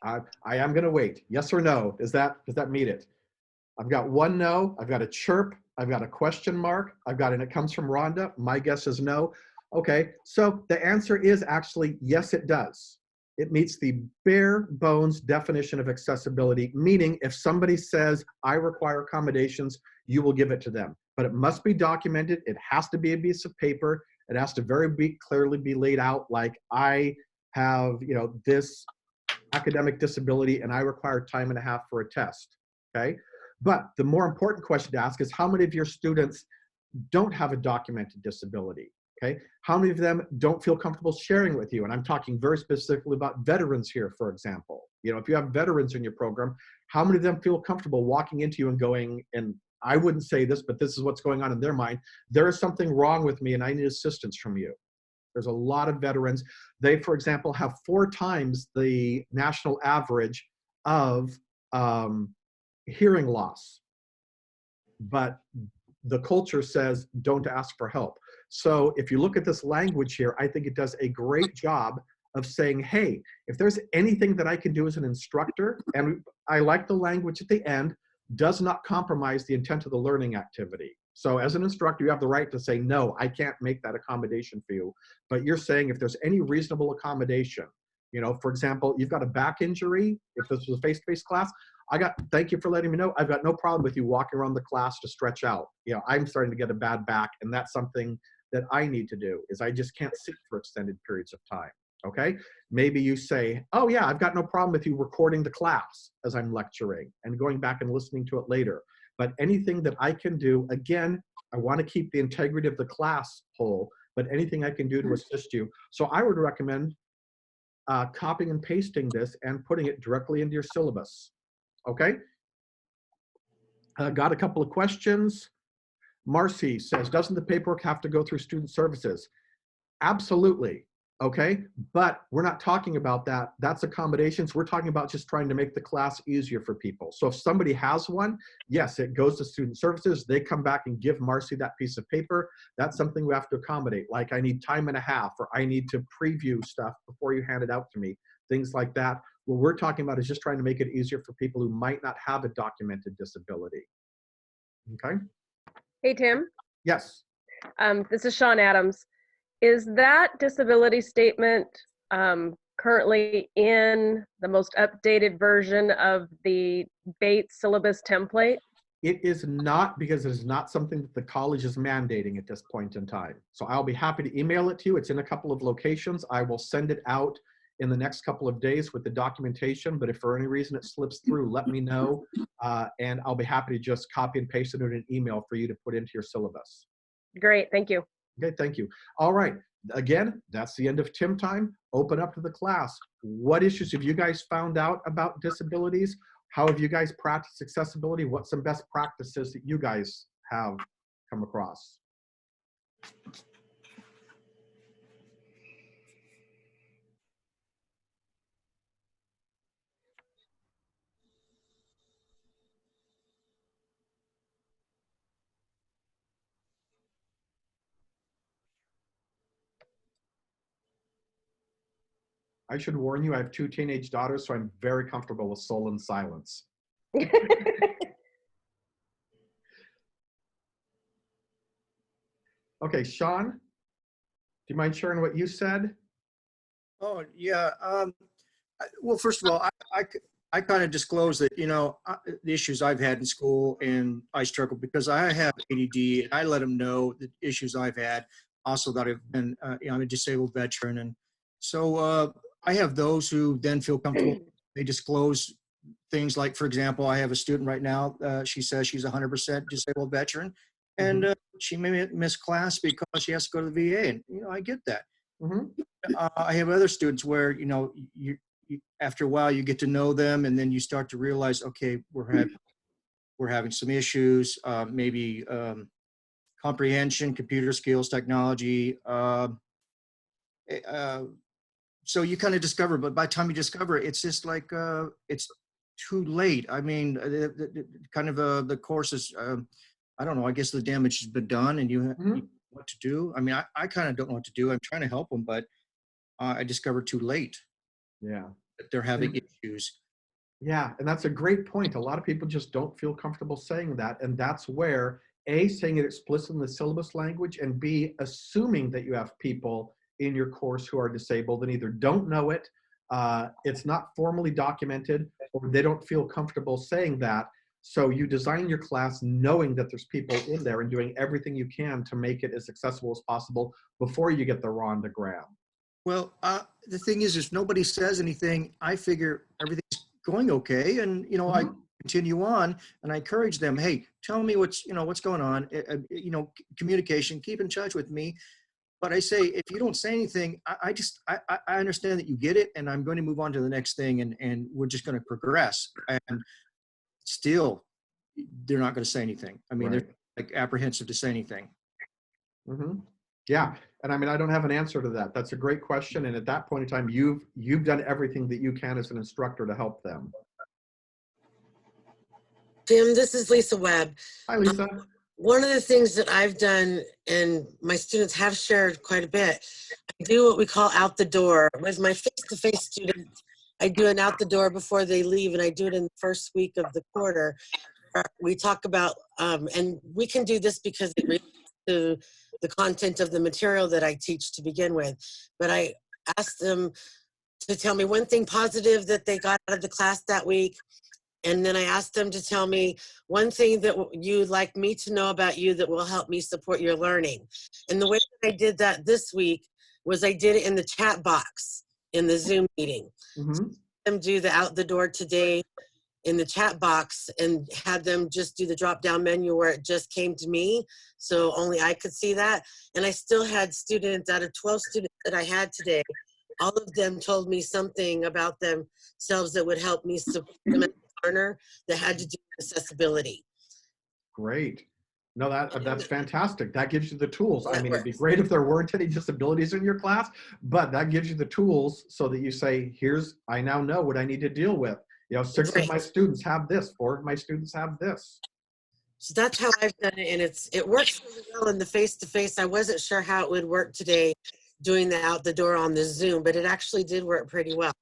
I am going to wait. Yes or no? Does that meet it? I've got one no. I've got a chirp. I've got a question mark. I've got, and it comes from Rhonda. My guess is no. Okay, so the answer is actually yes, it does. It meets the bare bones definition of accessibility, meaning if somebody says, I require accommodations, you will give it to them. But it must be documented. It has to be a piece of paper. It has to clearly be laid out, like I have, you know, this academic disability and I require time and a half for a test, okay? But the more important question to ask is, how many of your students don't have a documented disability? Okay, how many of them don't feel comfortable sharing with you? And I'm talking very specifically about veterans here, for example. You know, if you have veterans in your program, how many of them feel comfortable walking into you and going, and I wouldn't say this, but this is what's going on in their mind, there is something wrong with me and I need assistance from you. There's a lot of veterans. They, for example, have 4 times the national average of hearing loss. But the culture says don't ask for help. So if you look at this language here, I think it does a great job of saying, hey, if there's anything that I can do as an instructor, and I like the language at the end, does not compromise the intent of the learning activity. So as an instructor, you have the right to say, no, I can't make that accommodation for you. But you're saying if there's any reasonable accommodation, you know, for example, you've got a back injury, if this was a face-to-face class, thank you for letting me know. I've got no problem with you walking around the class to stretch out. You know, I'm starting to get a bad back, and that's something that I need to do, is I just can't sit for extended periods of time. Okay, maybe you say, oh yeah, I've got no problem with you recording the class as I'm lecturing and going back and listening to it later. But anything that I can do, again, I want to keep the integrity of the class whole, but anything I can do to assist you. So I would recommend copying and pasting this and putting it directly into your syllabus. Okay, got a couple of questions. Marcy says, doesn't the paperwork have to go through student services? Absolutely. Okay, but we're not talking about that. That's accommodations. We're talking about just trying to make the class easier for people. So if somebody has one, yes, it goes to student services. They come back and give Marcy that piece of paper. That's something we have to accommodate. Like I need time and a half, or I need to preview stuff before you hand it out to me, things like that. What we're talking about is just trying to make it easier for people who might not have a documented disability. Okay. Hey, Tim. Yes. This is Sean Adams. Is that disability statement currently in the most updated version of the Bates syllabus template? It is not, because it is not something that the college is mandating at this point in time. So I'll be happy to email it to you. It's in a couple of locations. I will send it out in the next couple of days with the documentation, but if for any reason it slips through, let me know, and I'll be happy to just copy and paste it in an email for you to put into your syllabus. Great, thank you. Okay, thank you. All right, again, that's the end of Tim time. Open up to the class. What issues have you guys found out about disabilities? How have you guys practiced accessibility? What's some best practices that you guys have come across? I should warn you, I have 2 teenage daughters, so I'm very comfortable with sullen silence. Okay, Sean, do you mind sharing what you said? Oh, yeah. Well, first of all, I kind of disclose that, you know, the issues I've had in school, and I struggle because I have ADD, and I let them know the issues I've had. Also that I've been, you know, I'm a disabled veteran. And so I have those who then feel comfortable. They disclose things like, for example, I have a student right now, she says she's 100% disabled veteran, and she may miss class because she has to go to the VA. And, you know, I get that. I have other students where, you know, you after a while you get to know them, and then you start to realize, okay, we're having some issues, maybe comprehension, computer skills, technology. So you kind of discover, but by the time you discover it, it's just like it's too late. I mean, the course is, I don't know, I guess the damage has been done, and you know what to do. I mean, I kind of don't know what to do. I'm trying to help them, but I discovered too late. Yeah. That they're having issues. Yeah, and that's a great point. A lot of people just don't feel comfortable saying that, and that's where A, saying it explicitly in the syllabus language, and B, assuming that you have people in your course who are disabled and either don't know it, it's not formally documented, or they don't feel comfortable saying that. So you design your class knowing that there's people in there and doing everything you can to make it as accessible as possible before you get the Rhonda Graham. Well, the thing is, if nobody says anything, I figure everything's going okay, and you know, I continue on, and I encourage them. Hey, tell me what's going on. You know, communication. Keep in touch with me. But I say, if you don't say anything, I understand that you get it, and I'm going to move on to the next thing, and we're just going to progress. And still, they're not going to say anything. I mean, they're like apprehensive to say anything. Yeah, and I mean, I don't have an answer to that. That's a great question, and at that point in time, you've done everything that you can as an instructor to help them. Tim, this is Lisa Webb. Hi, Lisa. One of the things that I've done, and my students have shared quite a bit, I do what we call out the door. With my face-to-face students, I do an out the door before they leave, and I do it in the first week of the quarter. We talk about, and we can do this because it relates to the content of the material that I teach to begin with. But I ask them to tell me one thing positive that they got out of the class that week. And then I asked them to tell me one thing that you'd like me to know about you that will help me support your learning. And the way that I did that this week was I did it in the chat box in the Zoom meeting. Mm-hmm. Them do the out the door today in the chat box and had them just do the drop down menu where it just came to me. So only I could see that. And I still had students, out of 12 students that I had today, all of them told me something about themselves that would help me support them as a learner that had to do with accessibility. Great. No, that's fantastic. That gives you the tools. I That mean, it'd be works. great if there weren't any disabilities in your class, but that gives you the tools so that you say, I now know what I need to deal with. You know, 6 of my students have this, 4 of my students have this. So that's how I've done it, and it works really well in the face-to-face. I wasn't sure how it would work today doing the out the door on the Zoom, but it actually did work pretty well.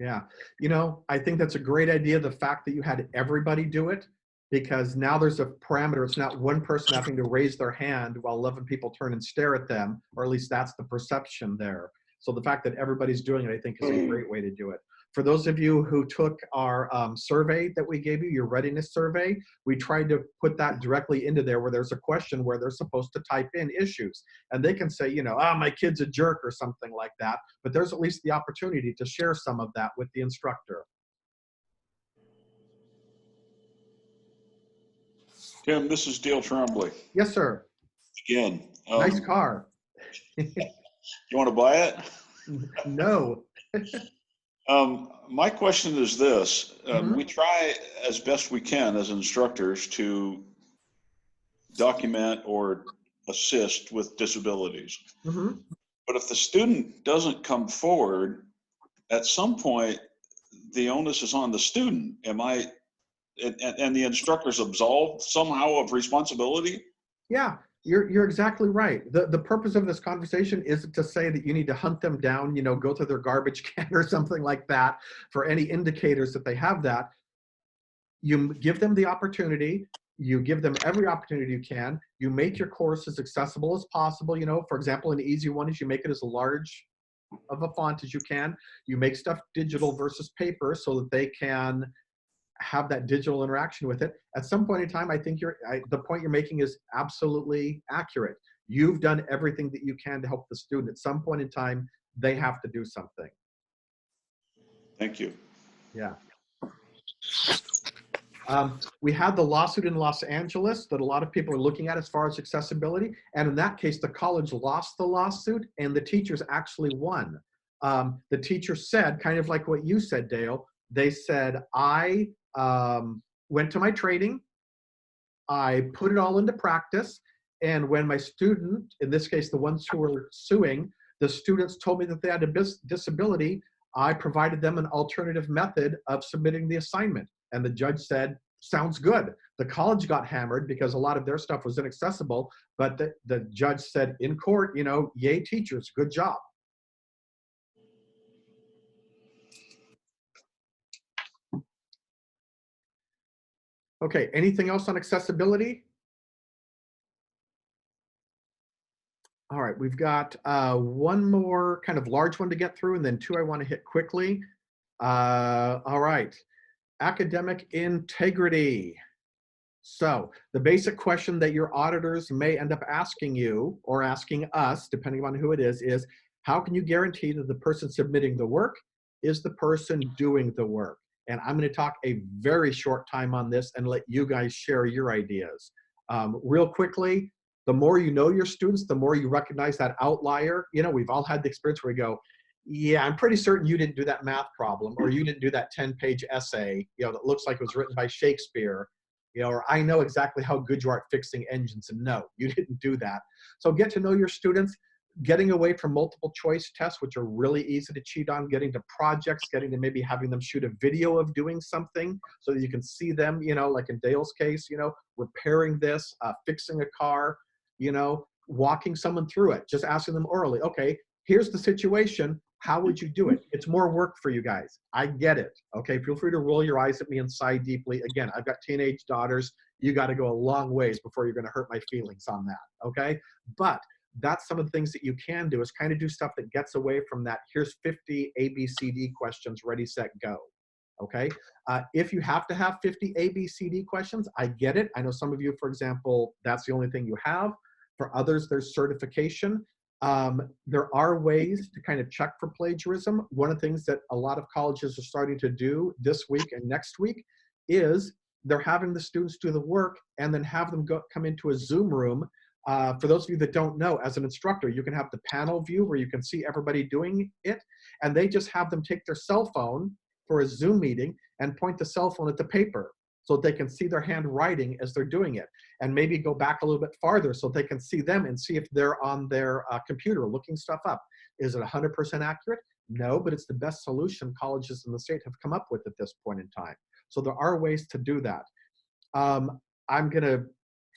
Yeah. You know, I think that's a great idea, the fact that you had everybody do it, because now there's a parameter. It's not one person having to raise their hand while 11 people turn and stare at them, or at least that's the perception there. So the fact that everybody's doing it, I think, is a great way to do it. For those of you who took our survey that we gave you, your readiness survey, we tried to put that directly into there where there's a question where they're supposed to type in issues. And they can say, you know, my kid's a jerk or something like that. But there's at least the opportunity to share some of that with the instructor. Tim, this is Dale Tremblay. Yes, sir. Again. Nice car. You want to buy it? No. My question is this. We try as best we can as instructors to document or assist with disabilities. But if the student doesn't come forward, at some point, the onus is on the student. And the instructor's absolved somehow of responsibility? Yeah, you're exactly right. The purpose of this conversation isn't to say that you need to hunt them down, you know, go to their garbage can or something like that for any indicators that they have that. You give them the opportunity. You give them every opportunity you can. You make your course as accessible as possible. You know, for example, an easy one is you make it as large of a font as you can. You make stuff digital versus paper so that they can have that digital interaction with it. At some point in time, I think the point you're making is absolutely accurate. You've done everything that you can to help the student. At some point in time, they have to do something. Thank you. Yeah. We had the lawsuit in Los Angeles that a lot of people are looking at as far as accessibility. And in that case, the college lost the lawsuit and the teachers actually won. The teacher said, kind of like what you said, Dale, they said, I went to my training, I put it all into practice, and when my student, in this case, the ones who were suing, the students told me that they had a disability, I provided them an alternative method of submitting the assignment. And the judge said, sounds good. The college got hammered because a lot of their stuff was inaccessible, but the judge said in court, you know, yay teachers, good job. Okay, anything else on accessibility? All right, we've got one more kind of large one to get through and then 2 I want to hit quickly. All right, academic integrity. So the basic question that your auditors may end up asking you or asking us, depending on who it is how can you guarantee that the person submitting the work is the person doing the work? And I'm going to talk a very short time on this and let you guys share your ideas. Real quickly, the more you know your students, the more you recognize that outlier. You know, we've all had the experience where we go, yeah, I'm pretty certain you didn't do that math problem or you didn't do that 10-page essay, you know, that looks like it was written by Shakespeare. You know, or I know exactly how good you are at fixing engines, and no, you didn't do that. So get to know your students, getting away from multiple choice tests, which are really easy to cheat on, getting to projects, getting to maybe having them shoot a video of doing something so that you can see them, you know, like in Dale's case, you know, repairing this, fixing a car, you know, walking someone through it, just asking them orally, okay, here's the situation. How would you do it? It's more work for you guys. I get it. Okay, feel free to roll your eyes at me and sigh deeply. Again, I've got teenage daughters. You got to go a long ways before you're going to hurt my feelings on that. Okay, but that's some of the things that you can do is kind of do stuff that gets away from that. Here's 50 ABCD questions, ready, set, go. Okay, if you have to have 50 ABCD questions, I get it. I know some of you, for example, that's the only thing you have. For others, there's certification. There are ways to kind of check for plagiarism. One of the things that a lot of colleges are starting to do this week and next week is they're having the students do the work and then have them come into a Zoom room. For those of you that don't know, as an instructor, you can have the panel view where you can see everybody doing it, and they just have them take their cell phone for a Zoom meeting and point the cell phone at the paper so they can see their handwriting as they're doing it, and maybe go back a little bit farther so they can see them and see if they're on their computer looking stuff up. Is it 100% accurate? No, but it's the best solution colleges in the state have come up with at this point in time. So there are ways to do that. I'm gonna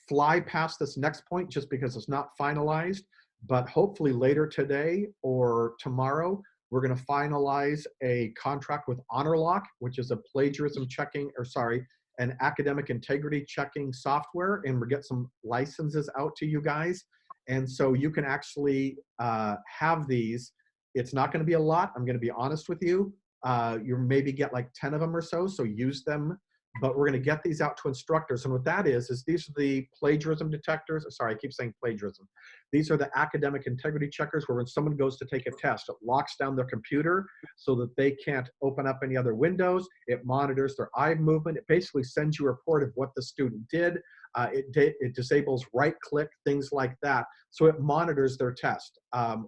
fly past this next point just because it's not finalized, but hopefully later today or tomorrow, we're going to finalize a contract with HonorLock, which is a plagiarism checking, or sorry, an academic integrity checking software, and we'll get some licenses out to you guys. And so you can actually have these. It's not going to be a lot. I'm going to be honest with you. You maybe get like 10 of them or so use them. But we're going to get these out to instructors. And what that is these are the plagiarism detectors. Sorry, I keep saying plagiarism. These are the academic integrity checkers where when someone goes to take a test, it locks down their computer so that they can't open up any other windows. It monitors their eye movement. It basically sends you a report of what the student did. It disables right-click, things like that. So it monitors their test.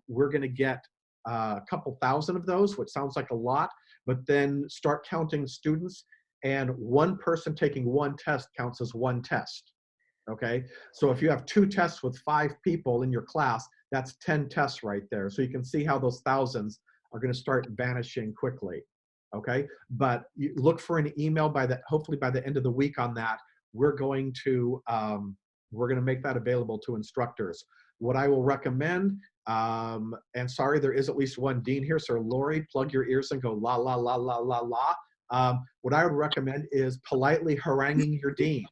We're going to get a couple thousand of those, which sounds like a lot, but then start counting students. And one person taking one test counts as one test, okay? So if you have 2 tests with 5 people in your class, that's 10 tests right there. So you can see how those thousands are gonna start vanishing quickly, okay? But you look for an email hopefully by the end of the week on that. We're going to make that available to instructors. What I will recommend, and sorry, there is at least one dean here, so Lori, plug your ears and go la, la, la, la, la, la. What I would recommend is politely haranguing your dean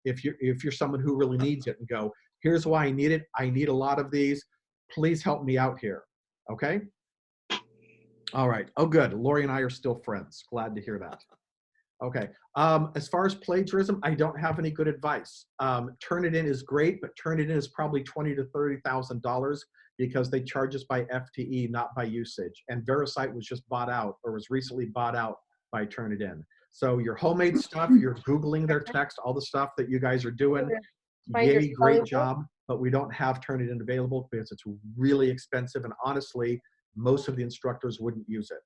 if you're someone who really needs it, and go, here's why I need it. I need a lot of these. Please help me out here. Okay? All right. Oh, good. Lori and I are still friends. Glad to hear that. Okay. As far as plagiarism, I don't have any good advice. Turnitin is great, but Turnitin is probably $20,000 to $30,000 because they charge us by FTE, not by usage. And Verisight was just bought out, or was recently bought out by Turnitin. So your homemade stuff, you're Googling their text, all the stuff that you guys are doing, yay, great job, but we don't have Turnitin available because it's really expensive, and honestly, most of the instructors wouldn't use it.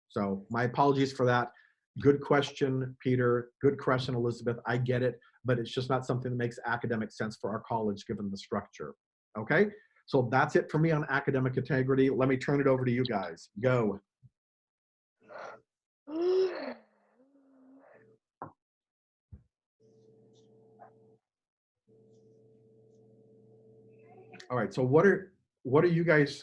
So my apologies for that. Good question, Peter. Good question, Elizabeth. I get it, but it's just not something that makes academic sense for our college given the structure. Okay, so that's it for me on academic integrity. Let me turn it over to you guys. Go. All right, so what are you guys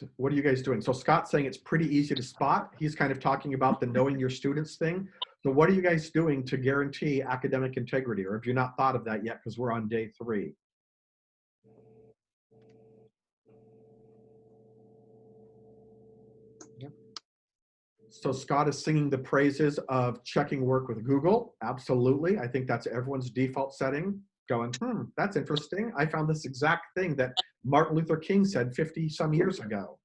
doing? So Scott's saying it's pretty easy to spot. He's kind of talking about the knowing your students thing. So what are you guys doing to guarantee academic integrity? Or have you not thought of that yet because we're on day 3? So Scott is singing the praises of checking work with Google. Absolutely. I think that's everyone's default setting. Going, that's interesting. I found this exact thing that Martin Luther King said 50 some years ago.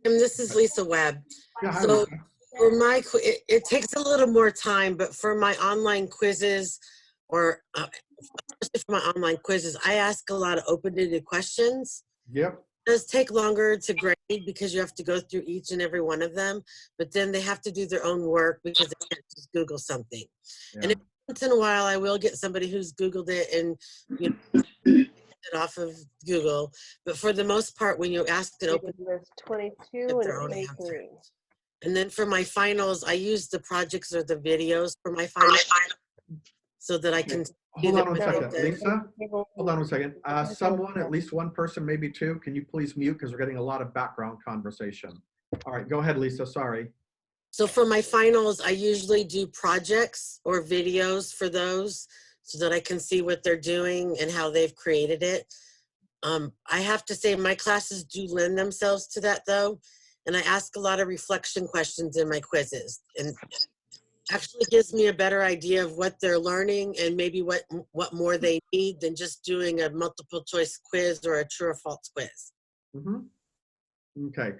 And this is Lisa Webb. Yeah, hi, so Lisa. for my, it takes a little more time, but for my online quizzes, or especially for my online quizzes, I ask a lot of open-ended questions. Yep. does take longer to grade because you have to go through each and every one of them, but then they have to do their own work because they can't just Google something. Yeah. And every once in a while, I will get somebody who's Googled it and it off of Google. But for the most part, when you ask an open, 22 get and their own 23. answer. And then for my finals, I use the projects or the videos for my finals so that I can. Hold on one them second, with Lisa. Hold on one second. Someone, at least one person, maybe two, can you please mute because we're getting a lot of background conversation. All right, go ahead, Lisa. Sorry. So for my finals, I usually do projects or videos for those so that I can see what they're doing and how they've created it. I have to say my classes do lend themselves to that though. And I ask a lot of reflection questions in my quizzes, and actually gives me a better idea of what they're learning and maybe what more they need than just doing a multiple choice quiz or a true or false quiz. Okay.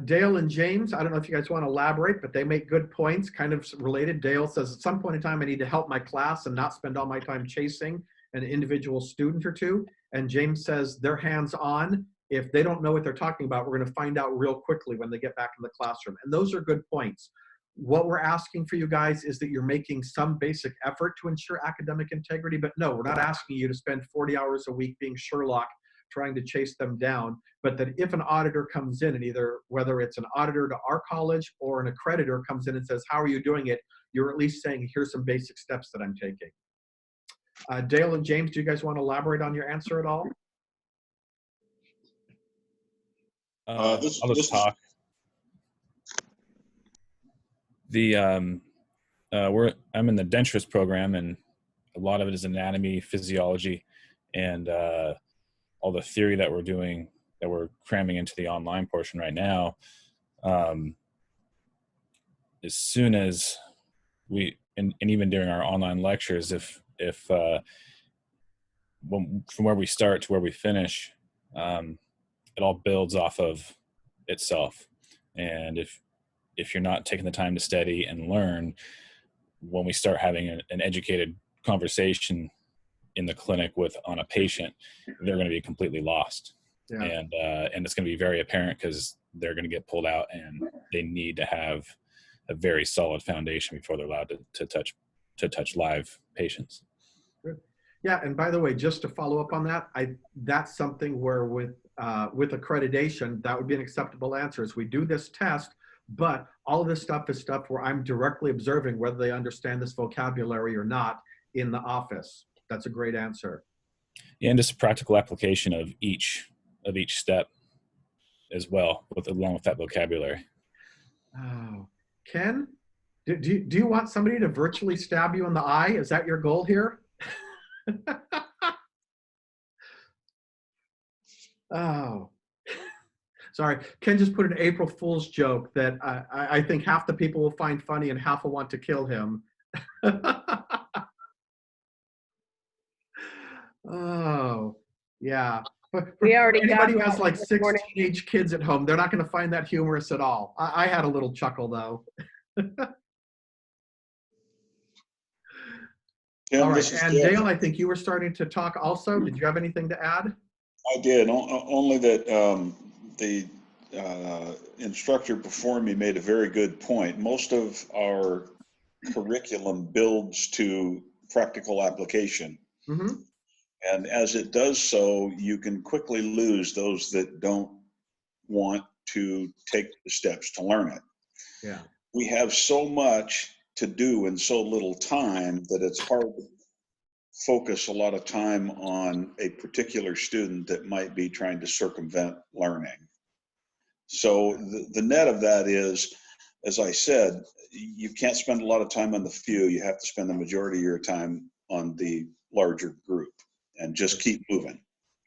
Dale and James, I don't know if you guys want to elaborate, but they make good points, kind of related. Dale says, at some point in time, I need to help my class and not spend all my time chasing an individual student or two. And James says, they're hands-on. If they don't know what they're talking about, we're going to find out real quickly when they get back in the classroom. And those are good points. What we're asking for you guys is that you're making some basic effort to ensure academic integrity, but no, we're not asking you to spend 40 hours a week being Sherlock trying to chase them down, but that if an auditor comes in and either, whether it's an auditor to our college or an accreditor comes in and says, how are you doing it? You're at least saying, here's some basic steps that I'm taking. Dale and James, do you guys want to elaborate on your answer at all? I'll just talk. I'm in the denturist program, and a lot of it is anatomy, physiology, and all the theory that we're doing, that we're cramming into the online portion right now. As soon as we, and even during our online lectures, from where we start to where we finish, it all builds off of itself. And if you're not taking the time to study and learn, when we start having an educated conversation in the clinic on a patient, they're going to be completely lost. Yeah. And it's going to be very apparent because they're going to get pulled out, and they need to have a very solid foundation before they're allowed to touch live patients. Good. Yeah, and by the way, just to follow up on that, that's something where with accreditation, that would be an acceptable answer. Is we do this test, but all of this stuff is stuff where I'm directly observing whether they understand this vocabulary or not in the office. That's a great answer. Yeah, and just a practical application of each step as well, along with that vocabulary. Oh, Ken, do you want somebody to virtually stab you in the eye? Is that your goal here? Oh, sorry. Ken just put an April Fool's joke that I think half the people will find funny and half will want to kill him. Oh, yeah. We already anybody who got has like this 6 morning. teenage kids at home, they're not going to find that humorous at all. I had a little chuckle though. Tim, all right, this is and Jeff. Dale, I think you were starting to talk also. Did you have anything to add? I did, only that the instructor before me made a very good point. Most of our curriculum builds to practical application. Mm-hmm. And as it does so, you can quickly lose those that don't want to take the steps to learn it. Yeah. We have so much to do in so little time that it's hard to focus a lot of time on a particular student that might be trying to circumvent learning. So the net of that is, as I said, you can't spend a lot of time on the few. You have to spend the majority of your time on the larger group and just keep moving.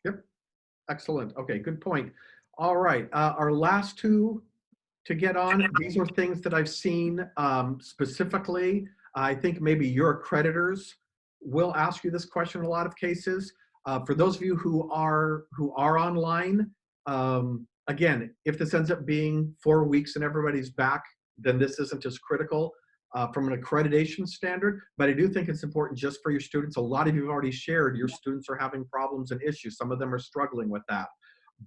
Yep. Excellent. Okay, good point. All right. Our last two to get on, these are things that I've seen specifically. I think maybe your accreditors will ask you this question in a lot of cases. For those of you who are online, again, if this ends up being 4 weeks and everybody's back, then this isn't as critical from an accreditation standard, but I do think it's important just for your students. A lot of you have already shared your students are having problems and issues. Some of them are struggling with that.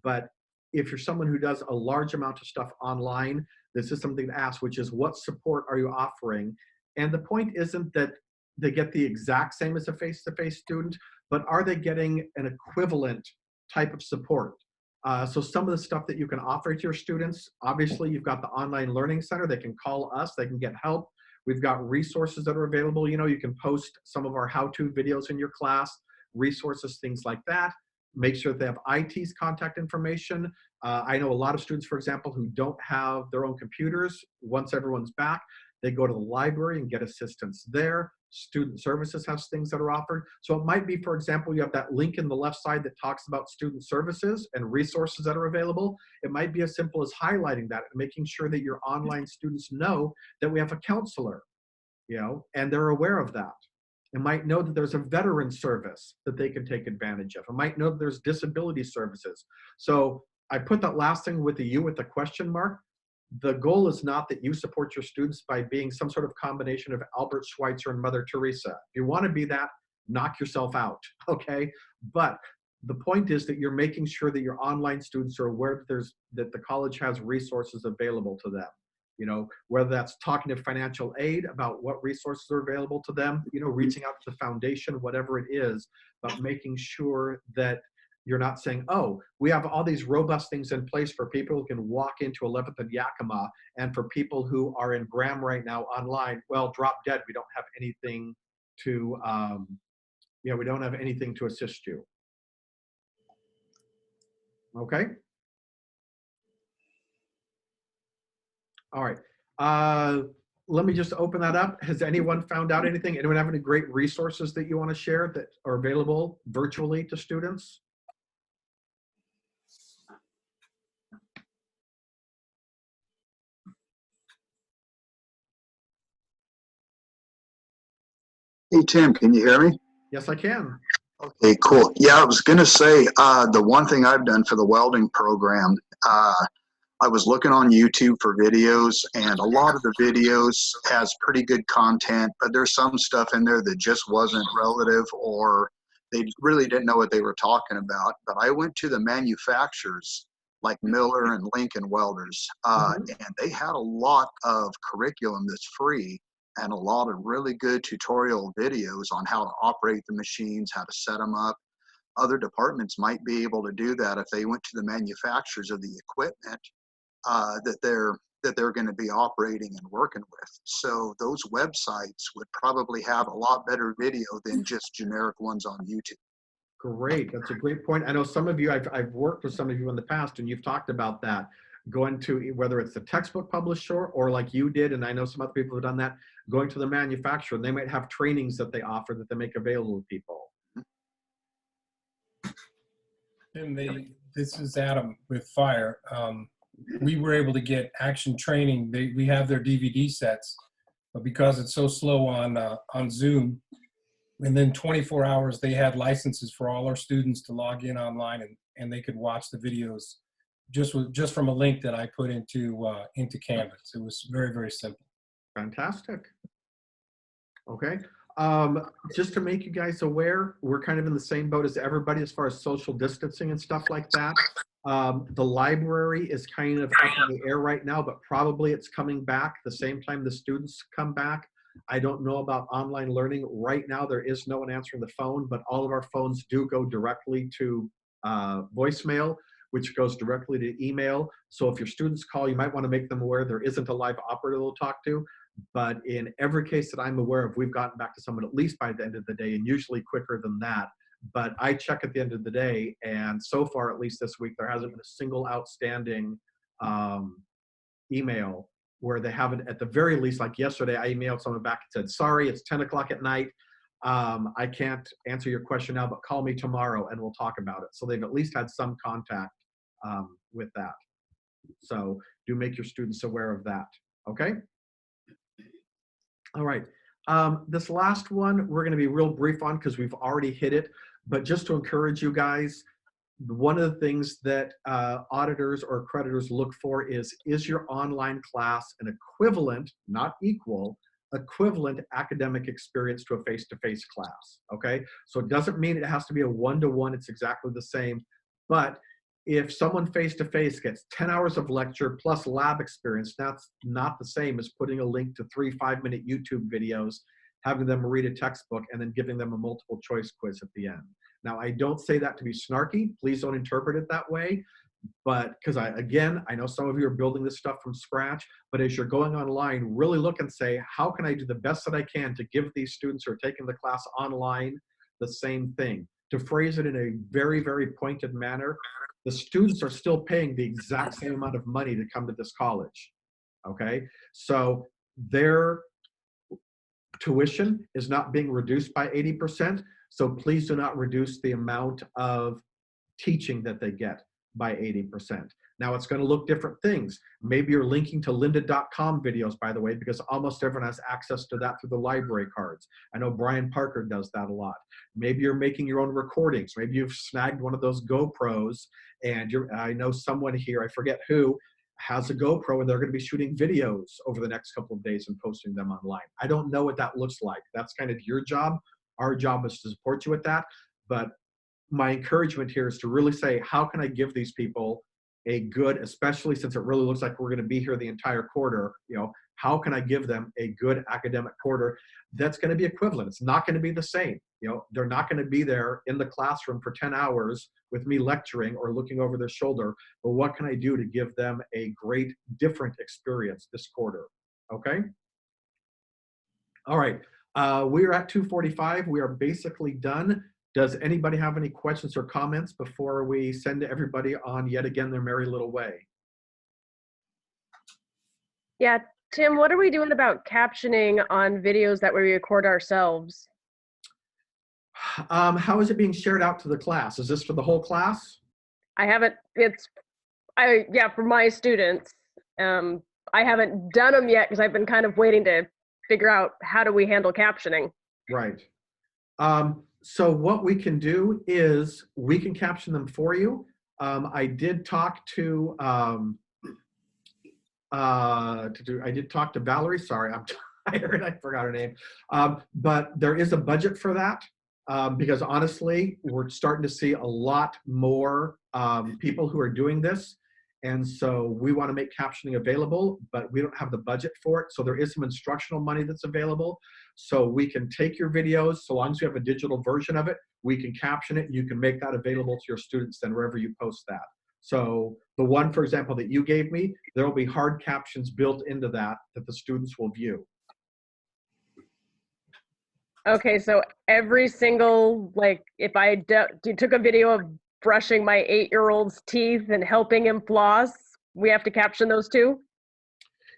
But if you're someone who does a large amount of stuff online, this is something to ask, which is what support are you offering? And the point isn't that they get the exact same as a face-to-face student, but are they getting an equivalent type of support? So some of the stuff that you can offer to your students, obviously you've got the online learning center. They can call us, they can get help. We've got resources that are available. You know, you can post some of our how-to videos in your class, resources, things like that. Make sure that they have IT's contact information. I know a lot of students, for example, who don't have their own computers. Once everyone's back, they go to the library and get assistance there. Student services has things that are offered. So it might be, for example, you have that link in the left side that talks about student services and resources that are available. It might be as simple as highlighting that and making sure that your online students know that we have a counselor, you know, and they're aware of that. It might know that there's a veteran service that they can take advantage of. It might know that there's disability services. So I put that last thing with the U with the question mark. The goal is not that you support your students by being some sort of combination of Albert Schweitzer and Mother Teresa. If you want to be that, knock yourself out, okay? But the point is that you're making sure that your online students are aware that the college has resources available to them. You know, whether that's talking to financial aid about what resources are available to them, you know, reaching out to the foundation, whatever it is, but making sure that you're not saying, oh, we have all these robust things in place for people who can walk into 11th and Yakima, and for people who are in Graham right now online, well, drop dead. We don't have anything to, we don't have anything to assist you. Okay. All right. Let me just open that up. Has anyone found out anything? Anyone have any great resources that you want to share that are available virtually to students? Hey, Tim, can you hear me? Yes, I can. Okay, cool. Yeah, I was going to say the one thing I've done for the welding program, I was looking on YouTube for videos, and a lot of the videos has pretty good content, but there's some stuff in there that just wasn't relative, or they really didn't know what they were talking about. But I went to the manufacturers like Miller and Lincoln Welders, and they had a lot of curriculum that's free and a lot of really good tutorial videos on how to operate the machines, how to set them up. Other departments might be able to do that if they went to the manufacturers of the equipment that they're going to be operating and working with. So those websites would probably have a lot better video than just generic ones on YouTube. Great, that's a great point. I know some of you, I've worked with some of you in the past, and you've talked about that, going to whether it's the textbook publisher or like you did, and I know some other people have done that, going to the manufacturer, and they might have trainings that they offer that they make available to people. And this is Adam with Fire. We were able to get action training. We have their DVD sets, but because it's so slow on Zoom, and then 24 hours, they had licenses for all our students to log in online, and they could watch the videos just from a link that I put into Canvas. It was very, very simple. Fantastic. Okay. Just to make you guys aware, we're kind of in the same boat as everybody as far as social distancing and stuff like that. The library is kind of up in the air right now, but probably it's coming back the same time the students come back. I don't know about online learning. Right now, there is no one answering the phone, but all of our phones do go directly to voicemail, which goes directly to email. So if your students call, you might want to make them aware there isn't a live operator they'll talk to. But in every case that I'm aware of, we've gotten back to someone at least by the end of the day, and usually quicker than that. But I check at the end of the day, and so far, at least this week, there hasn't been a single outstanding email where they haven't, at the very least, like yesterday, I emailed someone back and said, sorry, it's 10 o'clock at night. I can't answer your question now, but call me tomorrow and we'll talk about it. So they've at least had some contact with that. So do make your students aware of that, okay? All right, this last one, we're gonna be real brief on because we've already hit it, but just to encourage you guys, one of the things that auditors or accreditors look for is your online class an equivalent, not equal, equivalent academic experience to a face-to-face class, okay? So it doesn't mean it has to be a one-to-one, it's exactly the same, but if someone face-to-face gets 10 hours of lecture plus lab experience, that's not the same as putting a link to 3 5-minute YouTube videos, having them read a textbook, and then giving them a multiple choice quiz at the end. Now, I don't say that to be snarky. Please don't interpret it that way. But because I know some of you are building this stuff from scratch, but as you're going online, really look and say, how can I do the best that I can to give these students who are taking the class online the same thing? To phrase it in a very, very pointed manner, the students are still paying the exact same amount of money to come to this college, okay? So their tuition is not being reduced by 80%, so please do not reduce the amount of teaching that they get by 80%. Now it's going to look different things. Maybe you're linking to lynda.com videos, by the way, because almost everyone has access to that through the library cards. I know Brian Parker does that a lot. Maybe you're making your own recordings. Maybe you've snagged one of those GoPros, and I know someone here, I forget who, has a GoPro, and they're going to be shooting videos over the next couple of days and posting them online. I don't know what that looks like. That's kind of your job. Our job is to support you with that. But my encouragement here is to really say, how can I give these people a good, especially since it really looks like we're going to be here the entire quarter, how can I give them a good academic quarter that's going to be equivalent? It's not going to be the same. They're not going to be there in the classroom for 10 hours with me lecturing or looking over their shoulder, but what can I do to give them a great, different experience this quarter? Okay? All right. We are at 2:45. We are basically done. Does anybody have any questions or comments before we send everybody on yet again their merry little way? Yeah, Tim, what are we doing about captioning on videos that we record ourselves? How is it being shared out to the class? Is this for the whole class? I haven't, for my students. I haven't done them yet because I've been kind of waiting to figure out how do we handle captioning. Right. So what we can do is we can caption them for you. I did talk to Valerie. Sorry, I'm tired. I forgot her name. But there is a budget for that because honestly, we're starting to see a lot more people who are doing this. And so we want to make captioning available, but we don't have the budget for it. So there is some instructional money that's available. So we can take your videos, so long as you have a digital version of it, we can caption it. You can make that available to your students then wherever you post that. So the one, for example, that you gave me, there will be hard captions built into that the students will view. Okay, so every single, if I took a video of brushing my 8-year-old's teeth and helping him floss, we have to caption those too?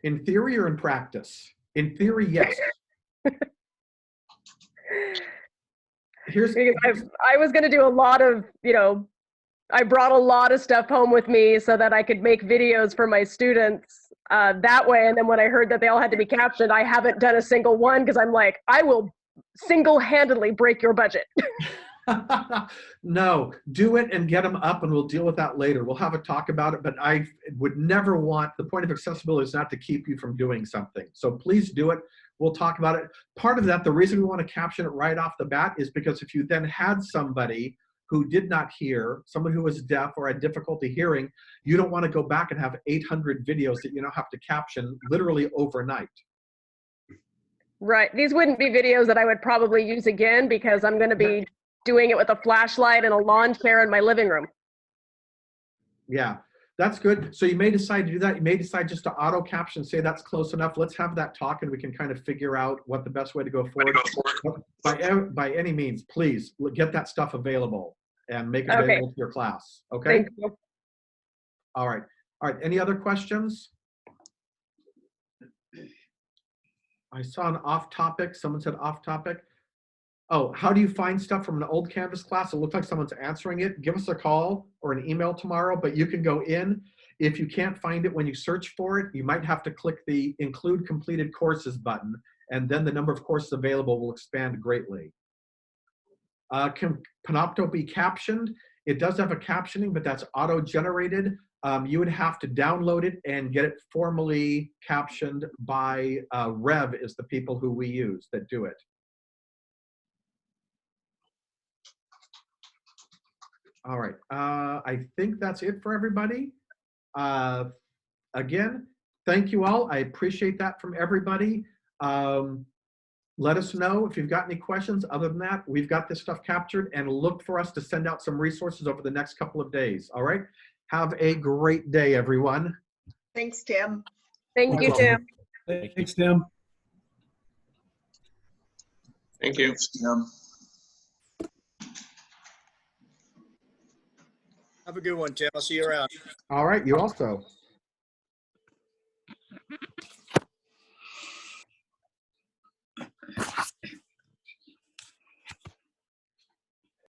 In theory or in practice? In theory, yes. Because I was going to do a lot of, I brought a lot of stuff home with me so that I could make videos for my students that way. And then when I heard that they all had to be captioned, I haven't done a single one because I'm like, I will single-handedly break your budget. No, do it and get them up and we'll deal with that later. We'll have a talk about it, but I would never want, the point of accessibility is not to keep you from doing something. So please do it. We'll talk about it. Part of that, the reason we want to caption it right off the bat is because if you then had somebody who did not hear, someone who was deaf or had difficulty hearing, you don't want to go back and have 800 videos that you now have to caption literally overnight. Right. These wouldn't be videos that I would probably use again because I'm going to be doing it with a flashlight and a lawn chair in my living room. Yeah, that's good. So you may decide to do that. You may decide just to auto caption, say that's close enough. Let's have that talk and we can kind of figure out what the best way to go forward. By any means, please get that stuff available and make it available to your class. Okay. Thank you. All right. All right. Any other questions? I saw an off topic. Someone said off topic. Oh, how do you find stuff from an old Canvas class? It looks like someone's answering it. Give us a call or an email tomorrow, but you can go in. If you can't find it when you search for it, you might have to click the Include Completed Courses button, and then the number of courses available will expand greatly. Can Panopto be captioned? It does have a captioning, but that's auto-generated. You would have to download it and get it formally captioned by Rev is the people who we use that do it. All right. I think that's it for everybody. Again, thank you all. I appreciate that from everybody. Let us know if you've got any questions. Other than that, we've got this stuff captured, and look for us to send out some resources over the next couple of days. All right. Have a great day, everyone. Thanks, Tim. Thank you, Tim. Thanks, Tim. Thank you. Thanks, Tim. Have a good one, Tim. I'll see you around. All right. You also.